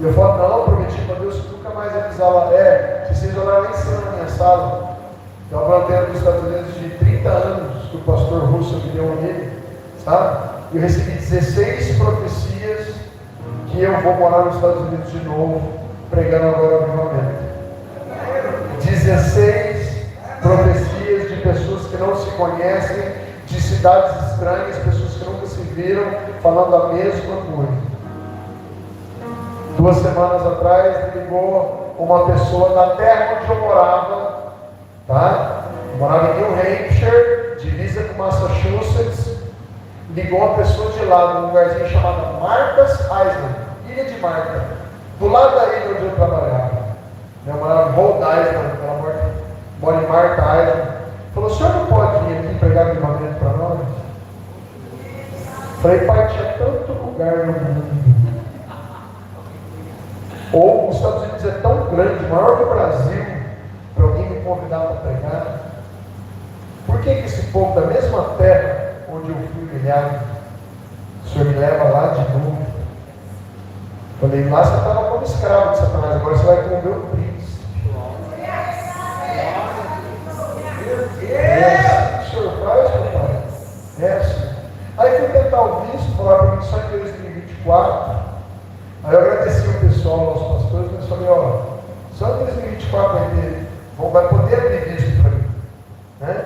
E eu falo, não, eu prometi para Deus que nunca mais ia pisar lá. Se vocês olharem lá em cima na minha sala, tem uma bandeira dos Estados Unidos de 30 anos que o pastor Russo me deu ali, sabe? E eu recebi 16 profecias que eu vou morar nos Estados Unidos de novo, pregando agora o avivamento. 16 profecias de pessoas que não se conhecem, de cidades estranhas, pessoas que nunca se viram, falando a mesma coisa. 2 semanas atrás, me ligou uma pessoa da terra onde eu morava, tá? Eu morava em New Hampshire, divisa com Massachusetts. Ligou uma pessoa de lá, num lugarzinho chamado Martha's Island, Ilha de Martha, do lado da ilha onde eu trabalhava. Eu morava em Rhode Island, ela mora em Martha Island. Falou, o senhor não pode vir aqui pregar avivamento para nós? Falei, pai, tinha tanto lugar no mundo. Ou os Estados Unidos é tão grande, maior que o Brasil, para alguém me convidar para pregar. Por que esse povo da mesma terra onde eu fui humilhado, o senhor me leva lá de novo? Falei, lá você estava como escravo de Satanás, agora você vai comer o príncipe. O senhor faz, meu pai? Assim. Aí fui tentar o visto, falar para mim só em 2024. Aí eu agradeci o pessoal, aos pastores, mas falei, ó, só em 2024 vai poder abrir visto para mim. Né?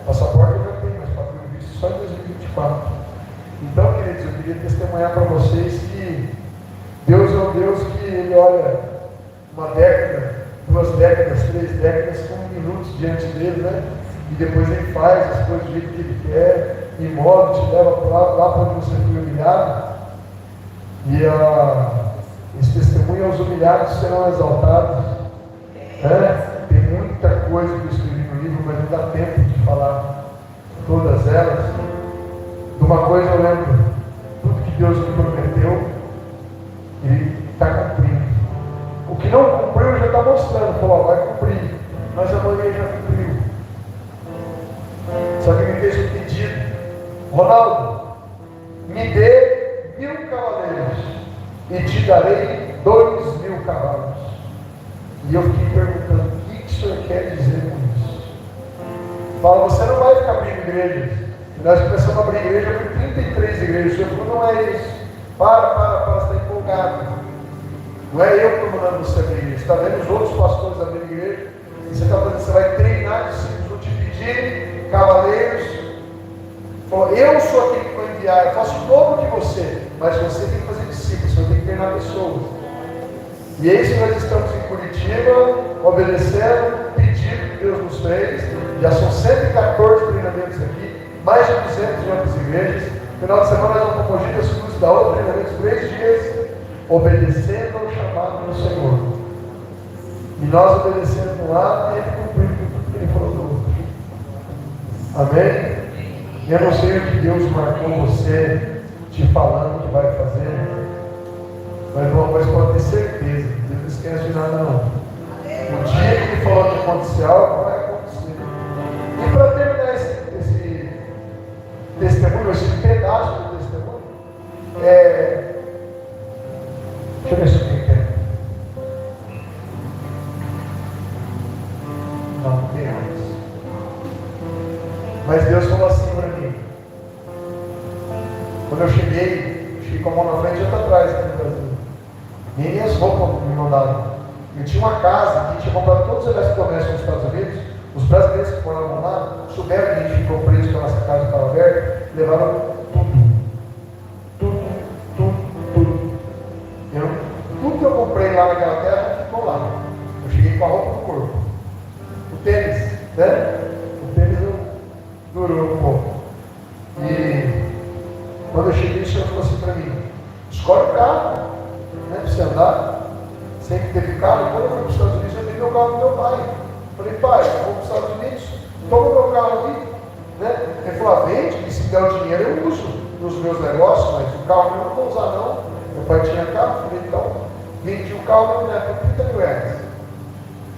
Passaporte eu já tenho, mas para abrir visto só em 2024. Então, queridos, eu queria testemunhar para vocês que Deus é um Deus que Ele olha uma década, 2 décadas, 3 décadas como minutos diante dele, né? E depois Ele faz as coisas do jeito que Ele quer, e move, te leva lá para onde você foi humilhado. E esse testemunho aos humilhados serão exaltados. Tem muita coisa que eu escrevi no livro, mas não dá tempo de falar todas elas. De uma coisa eu lembro, tudo que Deus me prometeu, Ele está cumprindo. O que não cumpriu já está mostrando, falou, vai cumprir, mas amanhã já cumpriu. Só que Ele me fez um pedido, Ronaldo, me dê 1000 cavaleiros e te darei 2000 cavalos. E eu fiquei perguntando, o que o senhor quer dizer com isso? Fala, você não vai ficar abrindo igrejas. Nós começamos a abrir igreja com 33 igrejas. O senhor falou, não é isso. Para, você está empolgado. Não é eu que estou mandando você abrir igreja. Você está vendo os outros pastores abrir igreja. E você está fazendo, você vai treinar discípulos, vou te pedir cavaleiros. Falou, eu sou aquele que vou enviar, eu faço o dobro que você, mas você tem que fazer discípulos, você tem que treinar pessoas. E é isso que nós estamos em Curitiba, obedecendo o pedido que Deus nos fez. Já são 114 treinamentos aqui, mais de 200 em outras igrejas. No final de semana nós vamos para Mogi das Cruzes, da outra treinamentos 3 dias, obedecendo ao chamado do Senhor. E nós obedecendo de um lado e ele cumprindo tudo que ele falou do outro. Amém? Eu não sei o que Deus marcou você te falando que vai fazer, mas uma coisa pode ter certeza, Deus não esquece de nada não. O dia que ele falou que acontecer algo, vai acontecer. E para terminar esse testemunho, esse pedaço do testemunho, deixa eu ver se eu quero. Não tem mais. Mas Deus falou assim para mim. Quando eu cheguei com a mão na frente e outra atrás aqui no Brasil. Nem minhas roupas me mandaram. Eu tinha uma casa que tinha comprado todos os eletrodomésticos nos Estados Unidos. Os brasileiros que moravam lá souberam que a gente ficou preso com a nossa casa estava aberta, levaram tudo. Tudo que eu comprei lá naquela terra ficou lá. Eu cheguei com a roupa no corpo. O tênis, né? O tênis durou um pouco. E quando eu cheguei, o senhor falou assim para mim: escolhe o carro, né? Para você andar. Sempre teve carro. E quando eu fui para os Estados Unidos, eu dei meu carro do meu pai. Falei: pai, eu vou para os Estados Unidos, toma meu carro aqui. Né? Ele falou: vende, e se der o dinheiro eu uso nos meus negócios, mas o carro eu não vou usar não. Meu pai tinha carro, falei: então, vendi o carro, né, por 30 mil reais.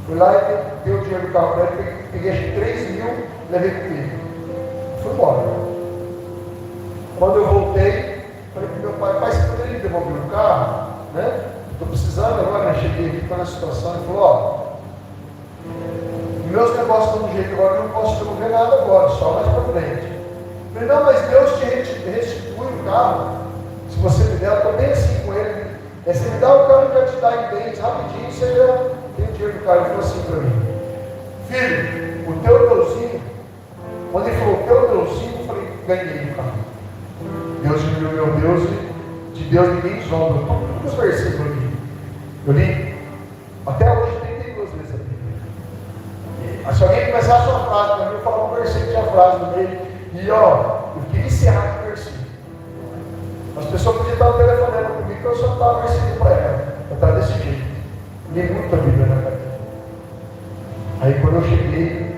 Fui lá e dei o dinheiro do carro para ele, peguei acho que 3 mil, levei comigo. Fui embora. Quando eu voltei, falei para meu pai: pai, você poderia me devolver o carro? Né? Estou precisando agora, né? Cheguei aqui, estou na situação. Ele falou: ó, meus negócios estão do jeito agora, eu não posso devolver nada agora, só mais para frente. Eu falei: não, mas Deus te restitui o carro. Se você me der, eu estou bem assim com ele. Você me dá o carro, ele já te dá em bens rapidinho, você já tem o dinheiro do carro. Ele falou assim para mim: filho, o teu Deusinho, quando ele falou o teu Deusinho, eu falei: ganhei o carro. Deus diminuiu meu Deus, de Deus ninguém zomba. Todos os versículos aqui. Eu li, até hoje 32 vezes a Bíblia. Mas se alguém começasse uma frase para mim, eu falava um versículo, tinha a frase no meio. E ó, eu fiquei viciado no versículo. As pessoas podiam estar telefonando comigo, que eu só estava versículo para ela. Eu estava desse jeito. Li muito a Bíblia na cabeça. Aí quando eu cheguei,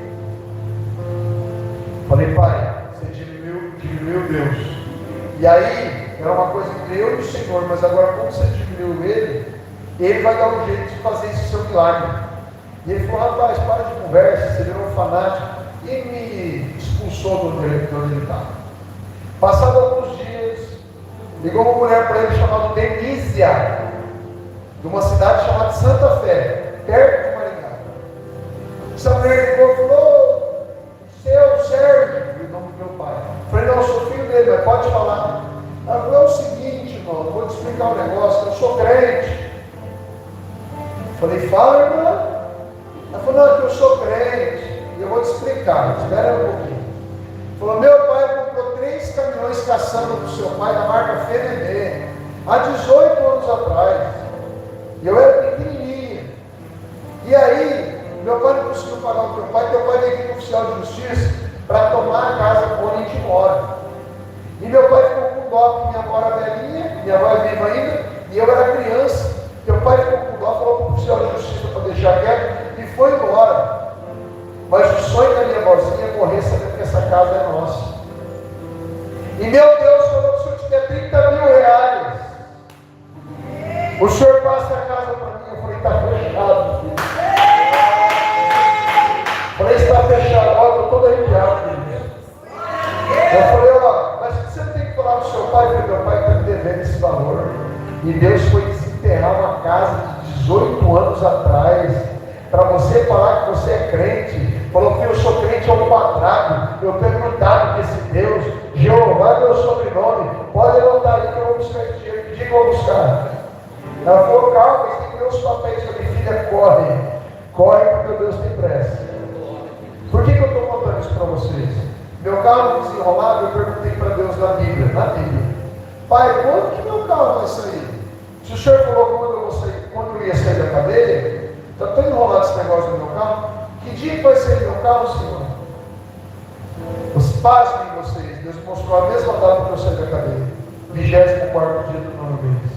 falei: pai, você diminuiu Deus. E aí, era uma coisa entre eu e o Senhor, mas agora como você diminuiu ele vai dar um jeito de fazer esse seu milagre. E ele falou: rapaz, para de conversa, você virou um fanático. E me expulsou de onde ele estava. Passados alguns dias, ligou uma mulher para ele chamada Denísia, de uma cidade chamada Santa Fé, perto de Maringá. Essa mulher ligou e falou: seu Sérgio, o nome do meu pai. Eu falei: não, eu sou filho dele, mas pode falar. Ela falou: é o seguinte, irmão, vou te explicar um negócio, eu sou crente. Eu falei: fala, irmã. Ela falou: não, é que eu sou crente, e eu vou te explicar, espera um pouquinho. Falou: meu pai comprou 3 caminhões caçamba do seu pai, da marca FNB, há 18 anos atrás. E eu era pequenininha. E aí, meu pai não conseguiu pagar o teu pai veio aqui no oficial de justiça para tomar a casa onde a gente mora. E meu pai ficou com dó, porque minha avó era velhinha, minha avó é viva ainda, e eu era criança. Meu pai ficou com dó, falou para o oficial de justiça para deixar quieto, e foi embora. Mas o sonho da minha avózinha é morrer sabendo que essa casa é nossa. E meu Deus falou que se eu tiver 30 mil reais, o senhor passa a casa para mim. Eu falei: está fechado, filho. Eu falei: está fechado, ó, eu estou todo arrepiado, filho. Eu falei: ó, mas você não tem que falar para o seu pai, porque meu pai está me devendo esse valor. E Deus foi desenterrar uma casa de 18 anos atrás, para você falar que você é crente. Falou que eu sou crente ao quadrado. Eu tenho cuidado com esse Deus. Jeová é meu sobrenome. Pode levantar aí que eu vou buscar esse dinheiro. Que dia que eu vou buscar? Ela falou: calma, você tem que ver os papéis. Eu falei: filha, corre porque Deus tem pressa. Por que eu estou contando isso para vocês? Meu carro desenrolado, eu perguntei para Deus na Bíblia: pai, quando que meu carro vai sair? Se o senhor falou quando eu ia sair da cadeia, está tão enrolado esse negócio do meu carro. Que dia que vai sair meu carro, Senhor? Pasmem vocês, Deus mostrou a mesma data que eu saí da cadeia, 24º dia do 9º mês.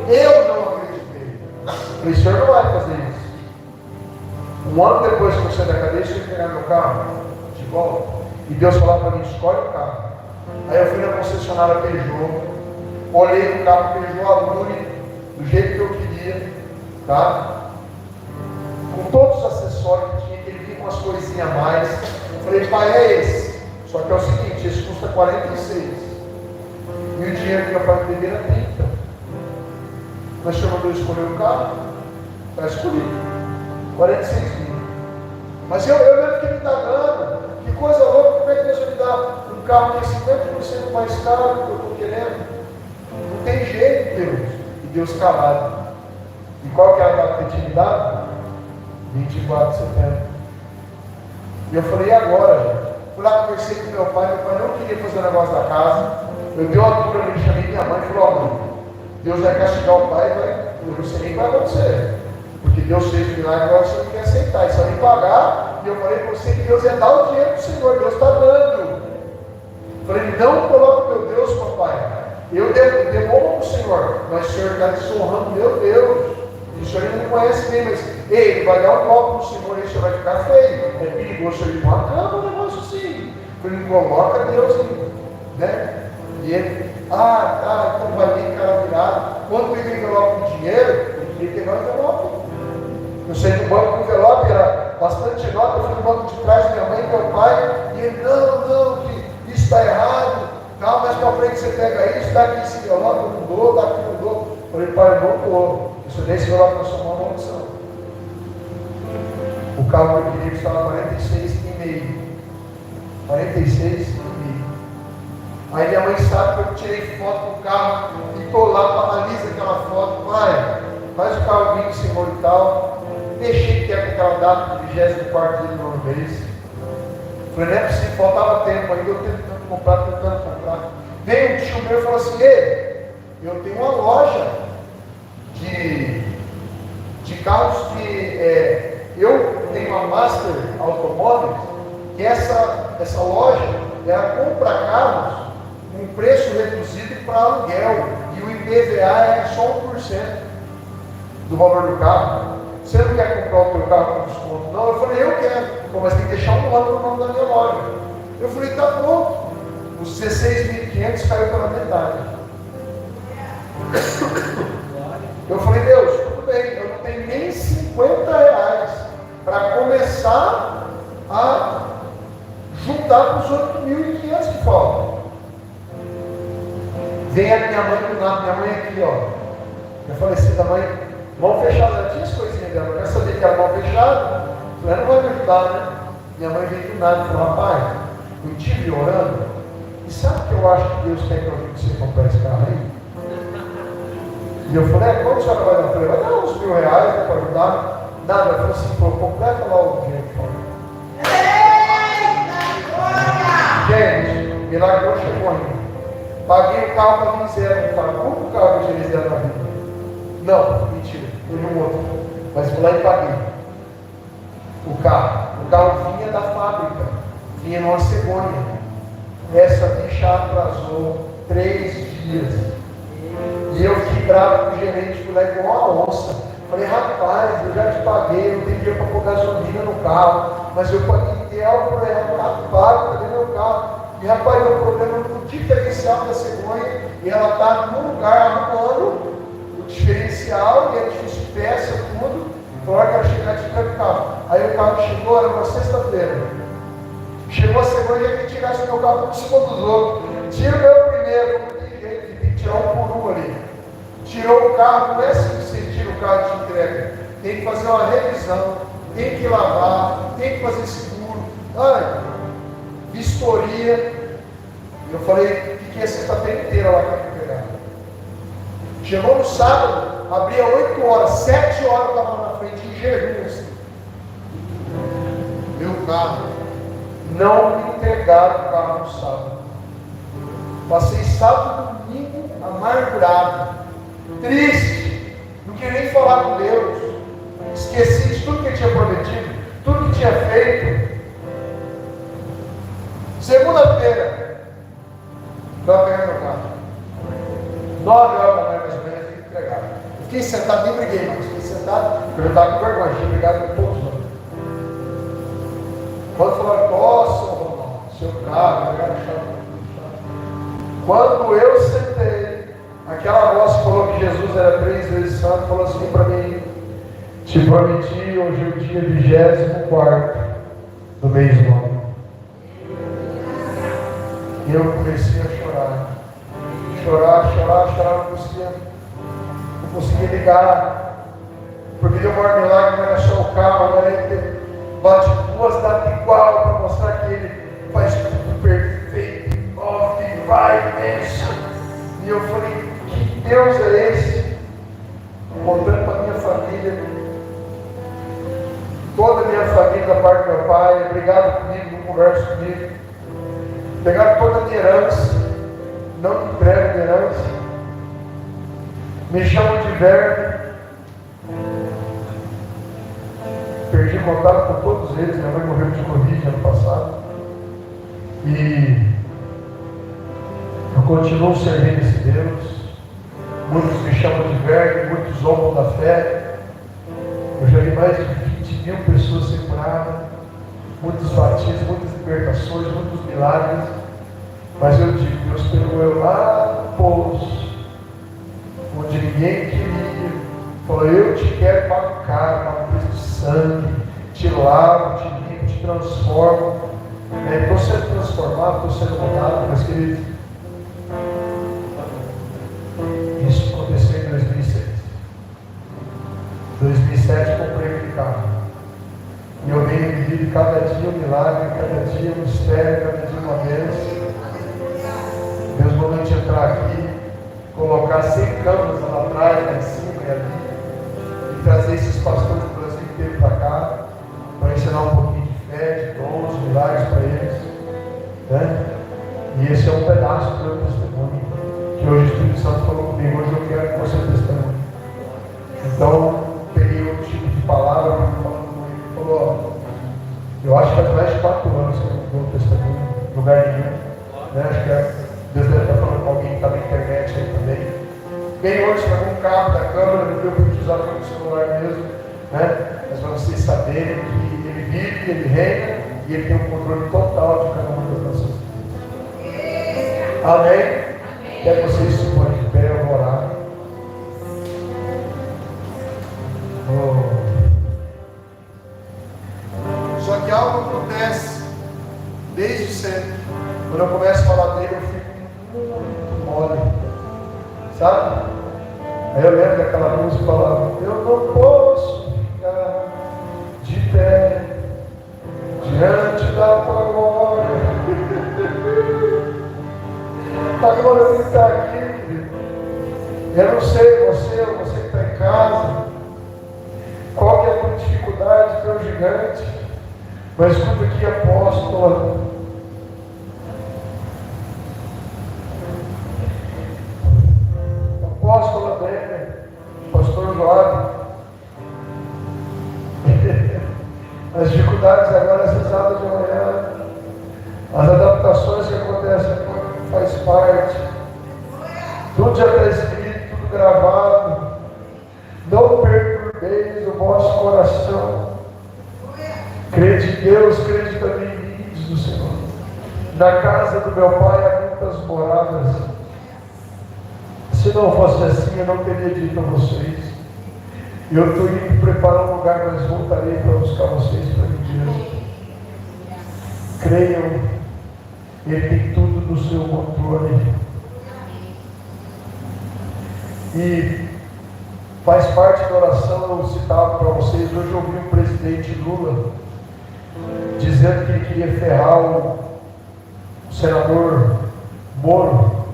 Eu não acreditei. Falei: o senhor não vai fazer isso. Um ano depois que eu saí da cadeia, eu fui pegar meu carro de volta. E Deus falou para mim, escolhe o carro. Aí eu fui na concessionária Peugeot, olhei no carro Peugeot Allure, do jeito que eu queria, tá? Com todos os acessórios que tinha, que ele vinha com as coisinhas a mais. Eu falei, pai, é esse. Só que é o seguinte, esse custa 46. E o dinheiro que eu pago dele era 30. Mas o senhor mandou escolher o carro? Eu escolhi. 46 mil. Mas eu mesmo que ele está dando. Que coisa louca, como é que Deus vai me dar um carro que é 50% mais caro do que eu estou querendo? Não tem jeito, Deus. E Deus calado. E qual que é a data que tinha me dado? 24 de setembro. E eu falei, e agora, gente? Fui lá, conversei com meu pai não queria fazer o negócio da casa. Eu dei uma altura ali, chamei minha mãe e falei, ó, mãe, Deus vai castigar o pai, eu não sei nem o que vai acontecer. Porque Deus fez o milagre, agora você não quer aceitar. E se eu nem pagar, e eu falei para você que Deus ia dar o dinheiro para o Senhor, Deus está dando. Eu falei, não coloque meu Deus, papai. Eu devolvo para o Senhor, mas o Senhor está desonrando meu Deus. E o Senhor ainda não conhece bem, mas ele vai dar um golpe no Senhor e o Senhor vai ficar feio. É perigoso o Senhor ir para uma cama, um negócio assim. Ele não coloca Deus, né? E ele, tá, então vai vir cara virado. Quando peguei o envelope com dinheiro, ele queria pegar o envelope. Eu saí do banco com o envelope, era bastante nota, eu fui no banco de trás, minha mãe e meu pai, e ele, não, que isso está errado, não, mas para frente você pega isso, dá aqui esse envelope, eu não dou, dá aqui eu não dou. Eu falei, pai, eu não dou. Eu só dei esse envelope na sua mão, uma maldição. O carro que eu queria custava 46,5. 46,5. Aí minha mãe sabe que eu tirei foto do carro e estou lá, analisa aquela foto, pai, faz o carro vir, Senhor e tal. Deixei quieto aquela data do 24º dia do nono mês. Falei, não é possível, faltava tempo ainda, eu tentando comprar. Veio um tio meu e falou assim, ei, eu tenho uma loja de carros que eu tenho uma Master Automóveis, que essa loja compra carros com preço reduzido para aluguel, e o IPVA é só 1% do valor do carro. Você não quer comprar o teu carro com desconto? Não. Eu falei, eu quero. Mas tem que deixar um ano no nome da minha loja. Eu falei, tá pronto. Os 16.500 caiu pela metade. Eu falei, Deus, tudo bem, eu não tenho nem 50 reais para começar a juntar com os 8.500 que faltam. Vem a minha mãe do nada, minha mãe aqui, ó. Eu falei assim, da mãe, mão fechada, ela tinha as coisinhas dela, eu já sabia que era mão fechada, ela não vai me ajudar, né? Minha mãe veio do nada e falou, rapaz, eu estive orando, e sabe o que eu acho que Deus quer que eu ajude você a comprar esse carro aí? E eu falei, quanto a senhora vai dar? Eu falei, vai dar uns R$1.000, né, para ajudar. Nada, ela falou assim, completa lá o dinheiro que falou. Gente, milagre não chegou ainda. Paguei o carro para mim zero. Eu falei, como o carro que eu tirei zero na vida? Não, mentira, foi um outro. Mas fui lá e paguei. O carro vinha da fábrica, vinha numa cegonha. Essa bicha atrasou 3 dias. E eu fiquei bravo com o gerente, fui lá igual uma onça. Falei, rapaz, eu já te paguei, eu tenho dinheiro para pôr gasolina no carro, mas eu paguei algo por ela, pago, cadê meu carro? E rapaz, o problema no diferencial da cegonha, e ela está num lugar arrumando o diferencial, e é difícil peça, tudo. Então, hora que ela chegar, tira o carro. Aí o carro chegou, era uma sexta-feira. Chegou a cegonha e ia tirar o meu carro por cima dos outros. Tira o meu primeiro, não tem jeito, tem que tirar um por um ali. Tirou o carro, não é assim que você tira o carro de entrega. Tem que fazer uma revisão, tem que lavar, tem que fazer seguro. Vistoria. Eu falei, fiquei a sexta-feira inteira lá para pegar. Chegou no sábado, abria 8 horas, 7 horas eu estava na frente, em jejum assim. Meu carro. Não me entregaram o carro no sábado. Passei sábado e domingo amargurado, triste, não queria nem falar com Deus. Esqueci de tudo que ele tinha prometido, tudo que tinha feito. Segunda-feira, vai pegar meu carro. 9 horas da manhã, mais ou menos, eu fui entregar. Fiquei sentado, nem briguei, mas fiquei sentado, porque eu estava com vergonha, tinha brigado com todos. Quando falaram, nossa, Ronaldo, seu carro, quando eu sentei, aquela voz que falou que Jesus era 3 vezes santo, falou assim para mim: te prometi, hoje é o dia 24 do mês 9. E eu comecei a chorar. Chorar, não conseguia ligar. Porque deu um maior milagre, não era só o carro, não era ele bate 2 datas igual para mostrar que ele faz tudo perfeito, move, vai, mexe. E eu falei, que Deus é esse? Contando para a minha família, toda a minha família da parte do meu pai, obrigado comigo, não conversa comigo. Pegaram toda a minha herança, não me entregam minha herança, me chamam de verme. Perdi contato com todos eles. Minha mãe morreu de Covid ano passado. E eu continuo servindo esse Deus. Muitos me chamam de verme, muitos zombam da fé. Eu já vi mais de 20 mil pessoas ser curadas, muitos batismos, muitas libertações, muitos milagres. Mas eu digo, Deus pegou eu lá no poço, onde ninguém queria. Falou, eu te quero para o cara, para o preço de sangue, te lavo, te limpo, te transformo. Estou sendo transformado, estou sendo mudado, mas querido, isso aconteceu em 2006. 2007 comprei aquele carro. E eu venho vivido cada dia um milagre, cada dia um mistério, cada dia uma bênção. Deus mandou a gente entrar aqui, colocar 100 câmeras lá atrás, lá em cima e ali. Trazer esses pastores do Brasil inteiro para cá, para ensinar um pouquinho de fé, de dons, milagres para eles. Né? E esse é um pedaço do meu testemunho, que hoje o Espírito Santo falou comigo, hoje eu quero que você testemunhe. Então, peguei outro tipo de palavra, falando comigo, ele falou, eu acho que faz mais de 4 anos que eu não dou testemunho em lugar nenhum. Né? Acho que Deus deve estar falando com alguém que está na internet aí também. Bem hoje, pegou um carro da câmera, não deu para utilizar para o celular mesmo, né? Mas para vocês saberem que ele vive, ele reina e ele tem um controle total de cada uma das nossas vidas. Amém? Quer que vocês se põem de pé, eu vou orar. Só que algo acontece desde sempre. Quando eu começo a falar dele, eu fico muito mole. Sabe? Aí eu lembro daquela música que falava, eu não posso ficar de pé diante da tua glória. A glória está aqui, querido. Eu não sei, você que está em casa, qual que é a tua dificuldade, teu gigante, mas escuta aqui, apóstolo. Apóstolo André, pastor Joab, as dificuldades agora, as risadas de manhã, as adaptações que acontecem quando faz parte, tudo já está escrito, tudo gravado. Não perturbeis o vosso coração. Crede em Deus, crede também em mim, diz o Senhor. Na casa do meu Pai há muitas moradas. Se não fosse assim, eu não teria dito a vocês. Eu estou indo preparar um lugar, mas voltarei para buscar vocês para mim mesmo. Creiam, Ele tem tudo no seu controle. E faz parte da oração, eu citava para vocês. Hoje eu ouvi o presidente Lula dizendo que ele queria ferrar o senador Moro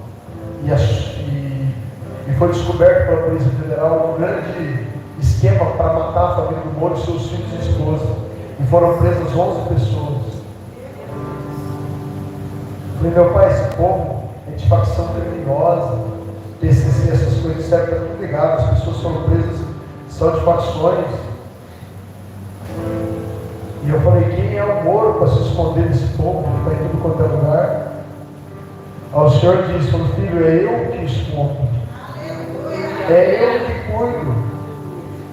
e foi descoberto pela Polícia Federal um grande esquema para matar a família do Moro, seus filhos e esposa. E foram presas 11 pessoas. Eu falei, meu pai, esse povo é de facção criminosa, PCC, essas coisas, certo? Está tudo ligado, as pessoas foram presas, são de facções. E eu falei, quem é o Moro para se esconder desse povo que está em tudo quanto é lugar? Aí o Senhor disse, filho, é eu que escondo. É eu que cuido.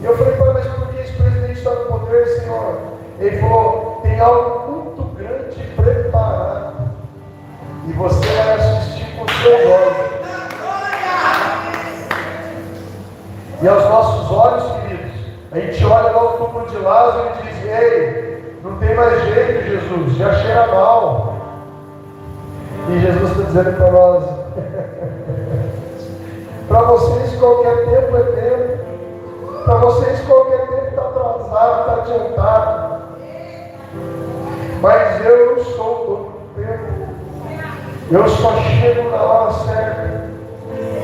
E eu falei, pai, mas por que esse presidente está no poder, Senhor? Ele falou, tem algo muito grande preparado. E você vai assistir com os seus olhos. E aos nossos olhos, queridos, a gente olha lá o túmulo de Lázaro e diz, ei, não tem mais jeito, Jesus, já cheira mal. E Jesus está dizendo para nós, para vocês qualquer tempo é tempo, para vocês qualquer tempo está atrasado, está adiantado, mas eu sou todo o tempo, eu só chego na hora certa,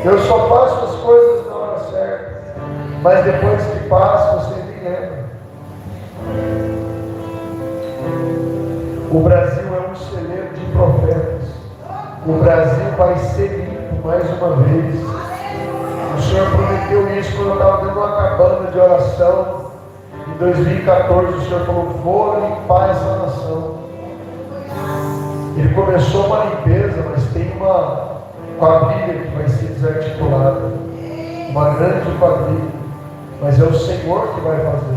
eu só faço as coisas na hora certa, mas depois que passa, você me lembra. O Brasil é um celeiro de profetas. O Brasil vai ser limpo mais uma vez. O Senhor prometeu isso quando eu estava dentro de uma cabana de oração. Em 2014 o Senhor falou, vou limpar essa nação. Ele começou uma limpeza, mas tem uma quadrilha que vai ser desarticulada. Uma grande quadrilha. Mas é o Senhor que vai fazer.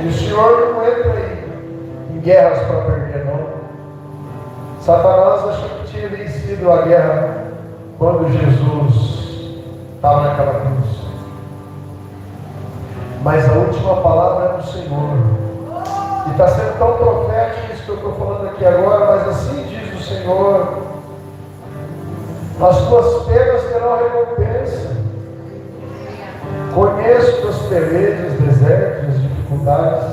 E o Senhor não entra em guerras para perder, não. Satanás achou que tinha vencido a guerra quando Jesus estava naquela cruz. Mas a última palavra é do Senhor. E está sendo tão profético isso que eu estou falando aqui agora, mas assim diz o Senhor, as tuas penas terão recompensa. Conheço as pelejas, desertos, as dificuldades,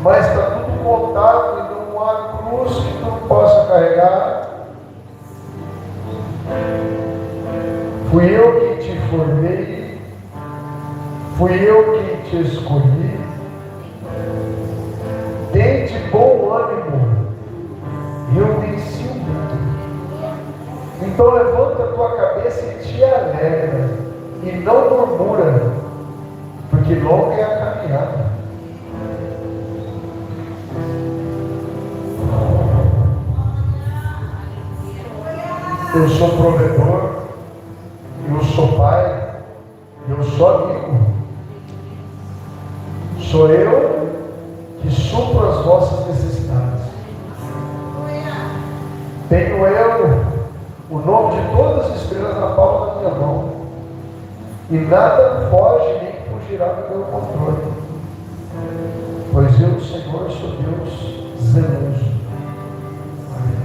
mas está tudo contado e não há cruz que tu não possa carregar. Fui eu que te formei, fui eu que te escolhi. Tem de bom ânimo, eu venci o mundo. Então levanta a tua cabeça e te alegra. E não murmura, porque longa é a caminhada. Eu sou provedor, eu sou pai, eu sou amigo. Sou eu que supro as vossas necessidades. Tenho eu o nome de todas as estrelas na palma da minha mão. E nada foge nem fugirá do meu controle. Pois eu, Senhor, sou Deus zeloso. Amém.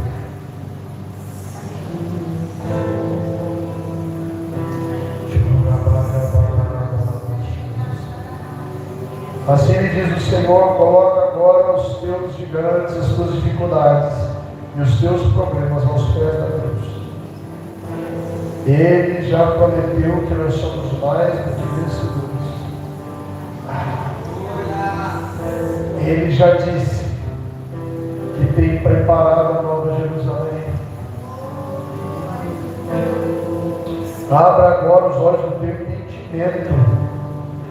Assim lhe diz o Senhor, coloca agora os teus gigantes, as tuas dificuldades e os teus problemas aos pés da cruz. Ele já prometeu que nós somos mais do que vencedores. Ele já disse que tem preparado a nova Jerusalém. Abra agora os olhos do teu entendimento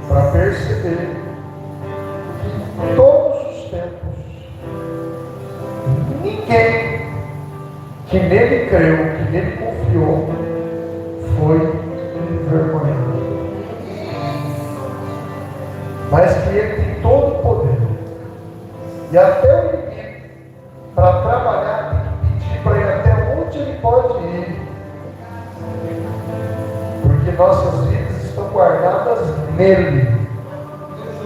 para perceber que todos os tempos ninguém que nele creu, que nele confiou, foi envergonhado. Mas que ele tem todo o poder. E até o inimigo, para trabalhar, tem que pedir para ele até onde ele pode ir. Porque nossas vidas estão guardadas nele.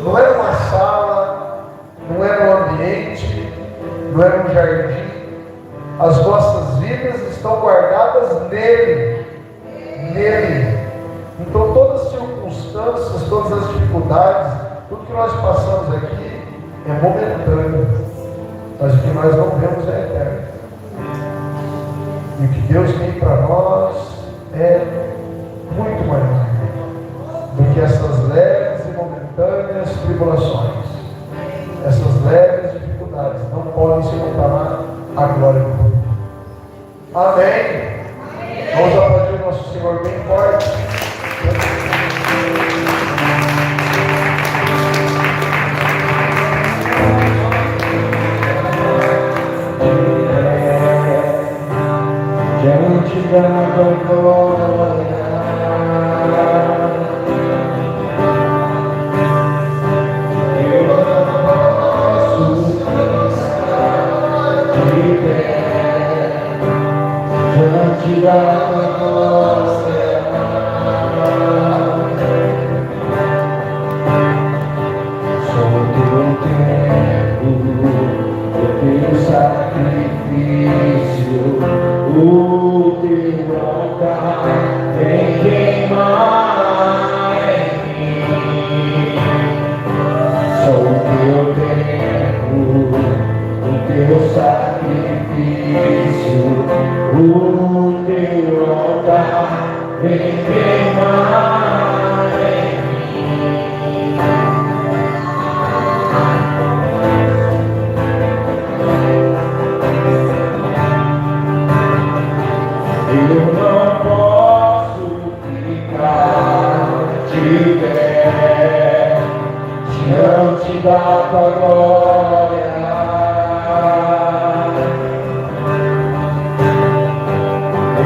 Não é numa sala, não é no ambiente, não é no jardim. As nossas vidas estão guardadas nele. Nele. Então todas as circunstâncias, todas as dificuldades, tudo que nós passamos aqui é momentâneo, mas o que nós não vemos é eterno. E o que Deus tem para nós é muito maior do que essas leves e momentâneas tribulações. Essas leves dificuldades não podem se comparar à glória do Senhor. Amém. Vamos aplaudir o nosso Senhor bem forte. Diante da tua glória, eu diante da tua glória.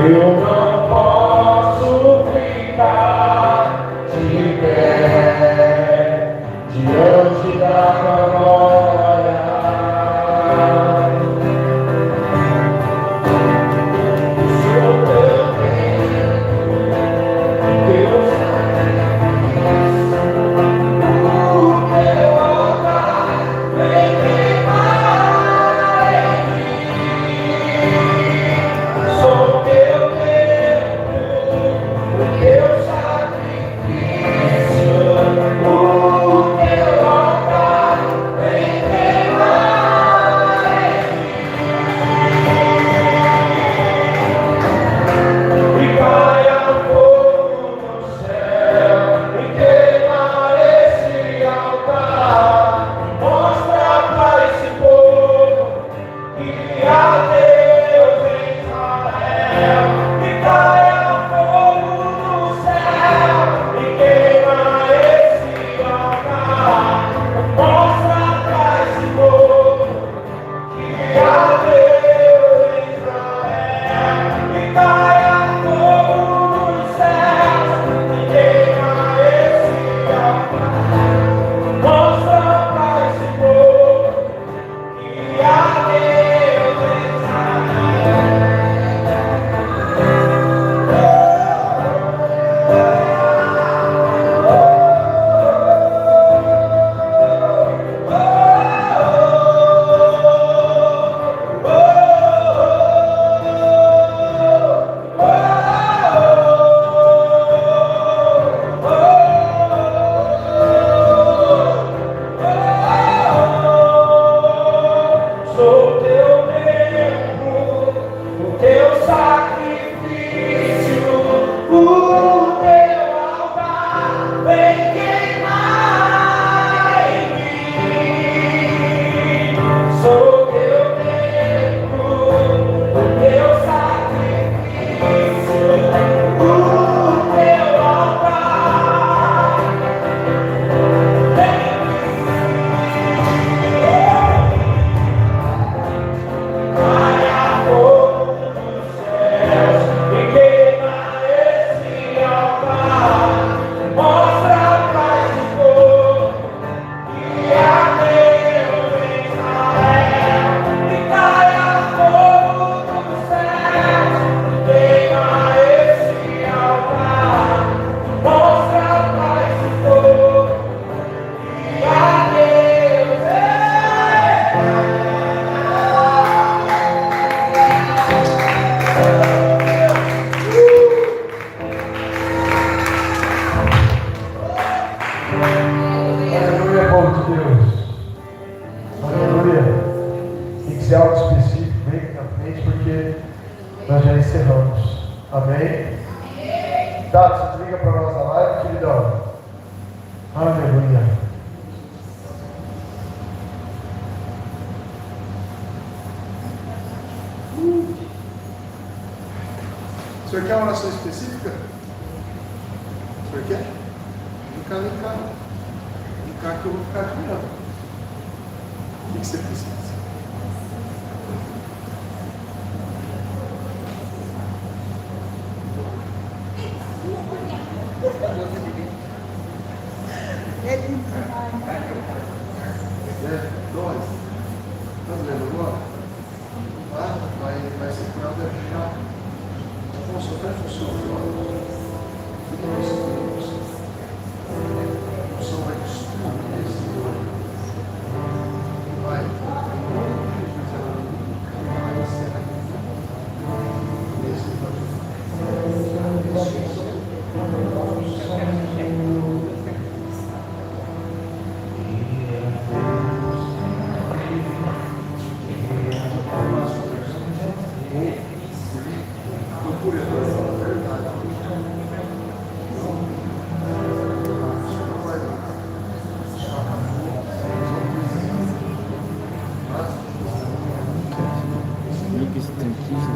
Eu não posso ficar de pé diante da tua glória. Sou teu Deus, o teu altar vem queimar em mim. Sou teu templo, o teu sacrifício, o teu altar vem queimar em mim. E caia fogo no céu e queima esse altar. Mostra pra esse povo que há Deus em Israel. E caia fogo no céu e queima esse altar. Mostra pra esse povo que há Deus em Israel. E caia fogo no céu e queima esse altar. Mostra pra esse povo que há Deus em Israel. Sou teu templo, o teu sacrifício, o teu altar vem queimar em mim. Sou teu templo, o teu sacrifício, o teu altar vem em mim. Caia fogo dos céus e queima esse altar. Mostra pra esse povo que há Deus em Israel. E caia fogo dos céus e queima esse altar. Mostra pra esse povo que há Deus em Israel. Aleluia, povo de Deus. Aleluia. Tem que ser algo específico, bem na frente, porque nós já encerramos. Amém? Tá, você desliga para nós a live, queridão. Aleluia. O senhor quer uma oração específica? O senhor quer? Vem cá. Vem cá que eu vou ficar aqui olhando. O que você precisa? Dói. Tá doendo agora? Vai ser curado já. Nossa, até funciona. O som vai destruir esse dor. Vai. Tem 15